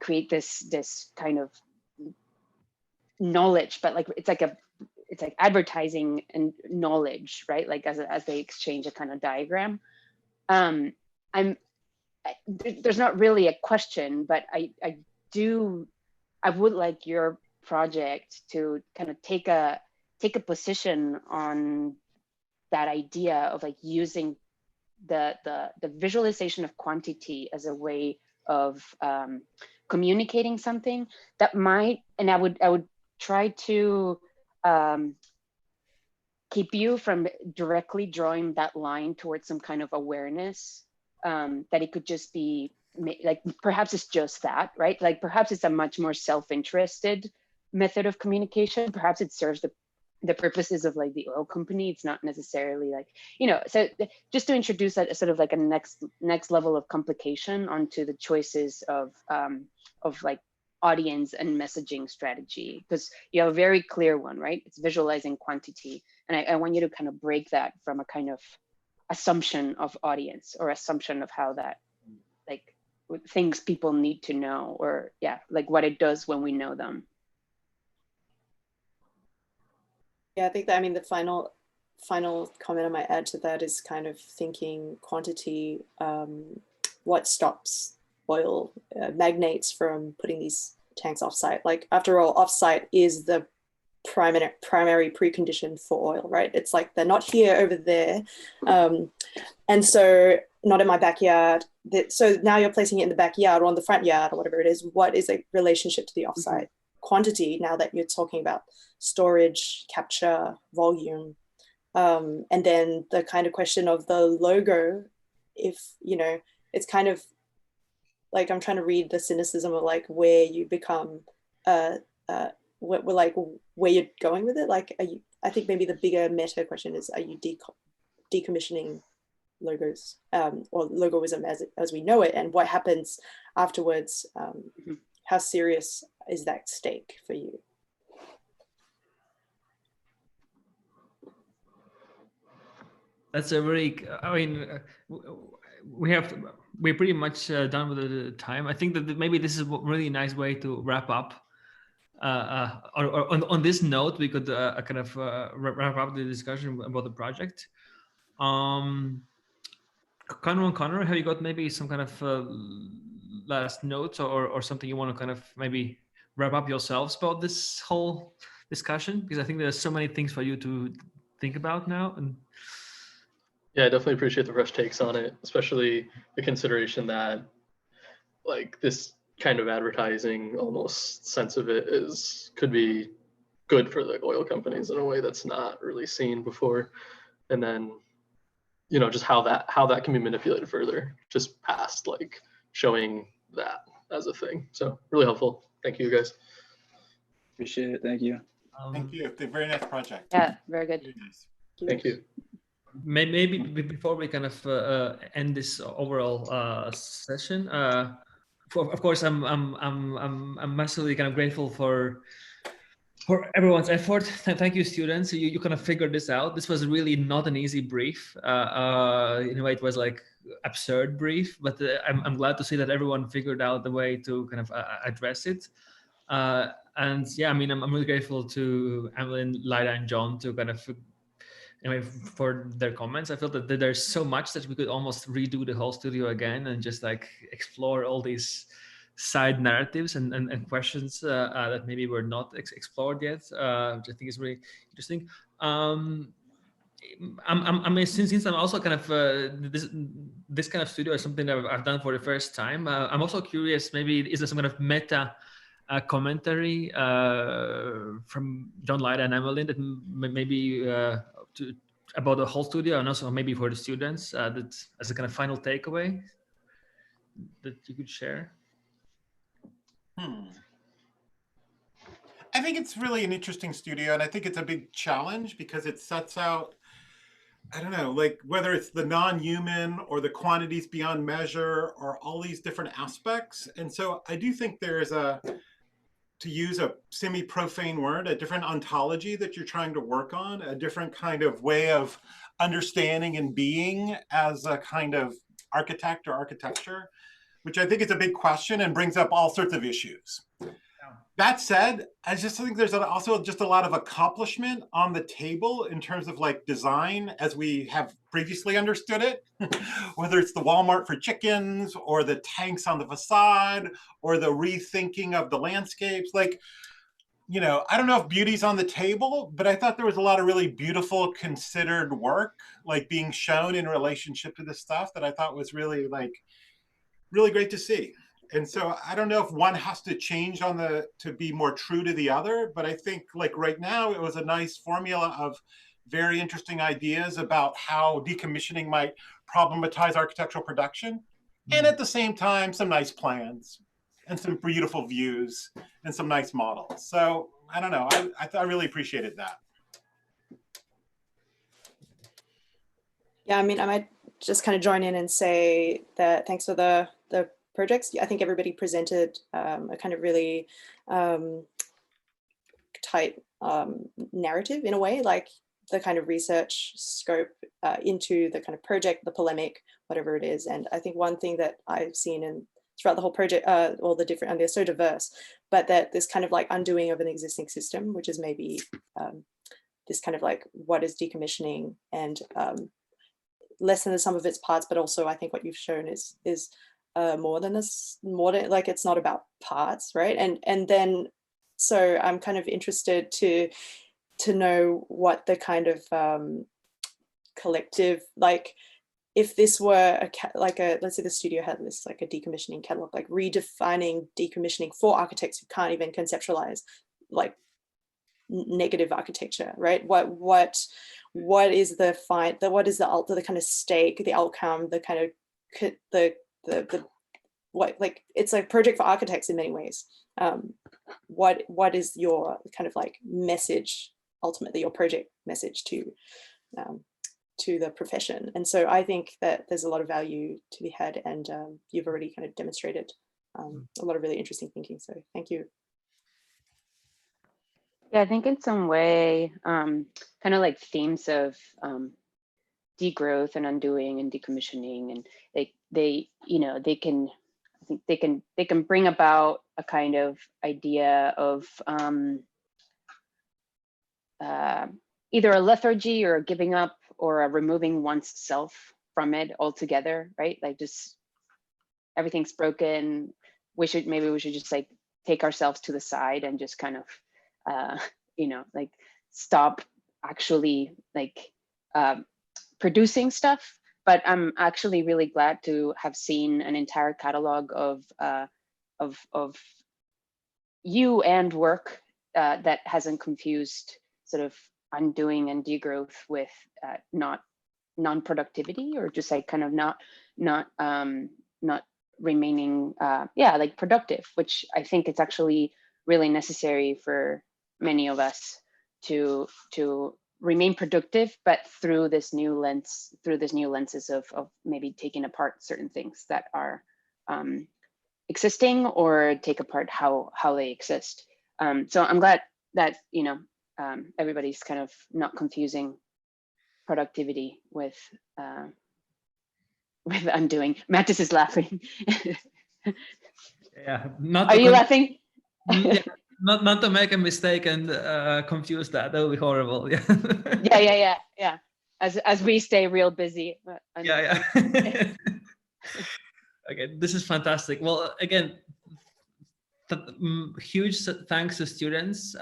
create this kind of knowledge, but like it's like advertising and knowledge, right? Like as they exchange a kind of diagram. There's not really a question, but I would like your project to kind of take a position on that idea of like using the visualization of quantity as a way of communicating something that might, and I would try to keep you from directly drawing that line towards some kind of awareness, that it could just be like, perhaps it's just that, right? Like perhaps it's a much more self-interested method of communication. Perhaps it serves the purposes of like the oil company. It's not necessarily like, so just to introduce a sort of like a next level of complication onto the choices of like audience and messaging strategy, because you have a very clear one, right? It's visualizing quantity. And I want you to kind of break that from a kind of assumption of audience or assumption of how that, like things people need to know, or like what it does when we know them. Yeah, I think that, I mean, the final comment I might add to that is kind of thinking quantity, what stops oil magnates from putting these tanks offsite. Like after all, offsite is the primary precondition for oil, right? It's like they're not here, over there. And so not in my backyard. So now you're placing it in the backyard or on the front yard or whatever it is. What is a relationship to the offsite quantity now that you're talking about storage, capture, volume? And then the kind of question of the logo, if, it's kind of like, I'm trying to read the cynicism of like where you become, where you're going with it. Like, I think maybe the bigger meta question is, are you decommissioning logos, or logoism as we know it, and what happens afterwards? How serious is that stake for you? That's a really, I mean, we're pretty much done with the time. I think that maybe this is a really nice way to wrap up. Or on this note, we could kind of wrap up the discussion about the project. Connor, have you got maybe some kind of last notes or something you want to kind of maybe wrap up yourselves about this whole discussion? Because I think there's so many things for you to think about now. And yeah, I definitely appreciate the fresh takes on it, especially the consideration that like this kind of advertising almost sense of it could be good for the oil companies in a way that's not really seen before. And then, just how that can be manipulated further, just past like showing that as a thing. So really helpful. Thank you guys. Appreciate it. Thank you. Thank you. It's a very nice project. Yeah, very good. Very nice. Thank you. Maybe before we kind of end this overall session, of course, I'm massively kind of grateful for everyone's effort. Thank you, students. You kind of figured this out. This was really not an easy brief. In a way, it was like absurd brief, but I'm glad to see that everyone figured out the way to kind of address it. And yeah, I mean, I'm really grateful to Evelyn, Lyda, and John to kind of, for their comments. I feel that there's so much that we could almost redo the whole studio again and just like explore all these side narratives and questions that maybe were not explored yet, which I think is really interesting. I mean, since I'm also kind of this kind of studio is something that I've done for the first time. I'm also curious. Maybe is there some kind of meta commentary from John Lyda and Emmeline that maybe about the whole studio, and also maybe for the students that as a kind of final takeaway that you could share? I think it's really an interesting studio, and I think it's a big challenge because it sets out, I don't know, like whether it's the non-human or the quantities beyond measure or all these different aspects. And so I do think there's a, to use a semi-profane word, a different ontology that you're trying to work on, a different kind of way of understanding and being as a kind of architect or architecture, which I think is a big question and brings up all sorts of issues. That said, I just think there's also just a lot of accomplishment on the table in terms of like design as we have previously understood it, whether it's the Walmart for chickens or the tanks on the facade or the rethinking of the landscapes. Like, you know, I don't know if beauty's on the table, but I thought there was a lot of really beautiful considered work like being shown in relationship to this stuff that I thought was really like, really great to see. And so I don't know if one has to change on the to be more true to the other, but I think like right now it was a nice formula of very interesting ideas about how decommissioning might problematize architectural production, and at the same time some nice plans and some beautiful views and some nice models. So I don't know, I really appreciated that. Yeah, I mean, I might just kind of join in and say that thanks for the projects. I think everybody presented a kind of really tight narrative in a way, like the kind of research scope into the kind of project, the polemic, whatever it is. And I think one thing that I've seen in throughout the whole project, all the different, and they're so diverse, but that this kind of like undoing of an existing system, which is maybe this kind of like, what is decommissioning, and less than the sum of its parts, but also I think what you've shown is more than this, more than like, it's not about parts, right? And then, so I'm kind of interested to know what the kind of collective, like if this were let's say the studio had this like a decommissioning catalog, like redefining decommissioning for architects who can't even conceptualize like negative architecture, right? What is the what is the kind of stake, the outcome, the kind of the what, like it's a project for architects in many ways. What is your kind of like message, ultimately your project message to the profession? And so I think that there's a lot of value to be had, and you've already kind of demonstrated a lot of really interesting thinking. So thank you. Yeah, I think in some way, kind of like themes of degrowth and undoing and decommissioning, and they you know, they can, I think they can bring about a kind of idea of either a lethargy or a giving up or a removing one's self from it altogether, right? Like just everything's broken. Maybe we should just like take ourselves to the side and just kind of you know, like stop actually like producing stuff. But I'm actually really glad to have seen an entire catalog of you and work that hasn't confused sort of undoing and degrowth with non-productivity, or just like kind of not remaining like productive, which I think it's actually really necessary for many of us to remain productive, but through this new lens, through this new lenses of maybe taking apart certain things that are existing, or take apart how they exist. So I'm glad that, you know, everybody's kind of not confusing productivity with undoing. Mattis is laughing. Yeah, not. Are you laughing? Yeah, not to make a mistake and confuse that. That would be horrible. Yeah. Yeah. As we stay real busy. Yeah. Okay, this is fantastic. Well, again, huge thanks to students.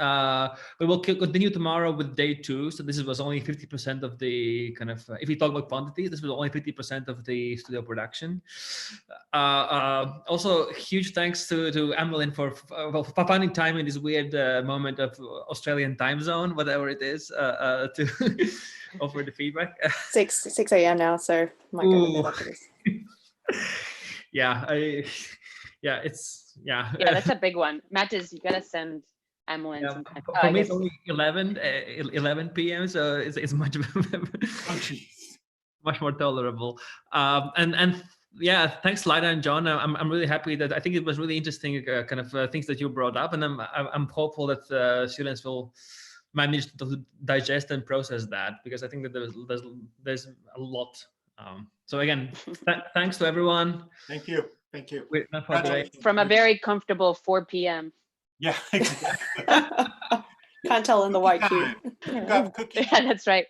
We will continue tomorrow with day 2. So this was only 50% of the kind of, if we talk about quantity, this was only 50% of the studio production. Also, huge thanks to Emmeline for finding time in this weird moment of Australian time zone, whatever it is, to offer the feedback. 6 a.m. now, so might go to bed after this. Yeah, it's Yeah, that's a big one. Mattis, you gotta send Emmeline some time. For me, it's only 11 p.m. So it's much much more tolerable. And yeah, thanks, Lida and John. I'm really happy that I think it was really interesting kind of things that you brought up, and I'm hopeful that students will manage to digest and process that, because I think that there's a lot. So again, thanks to everyone. Thank you. Thank you. From a very comfortable 4 p.m. Yeah, exactly. Can't tell in the white cube. Yeah, that's right.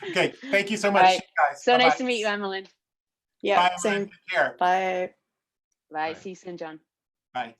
Okay, thank you so much, Right. guys. So Bye-bye. nice to meet you, Emmeline. Yeah, Bye, same. Take care. Bye. Bye. See you soon, John. Bye.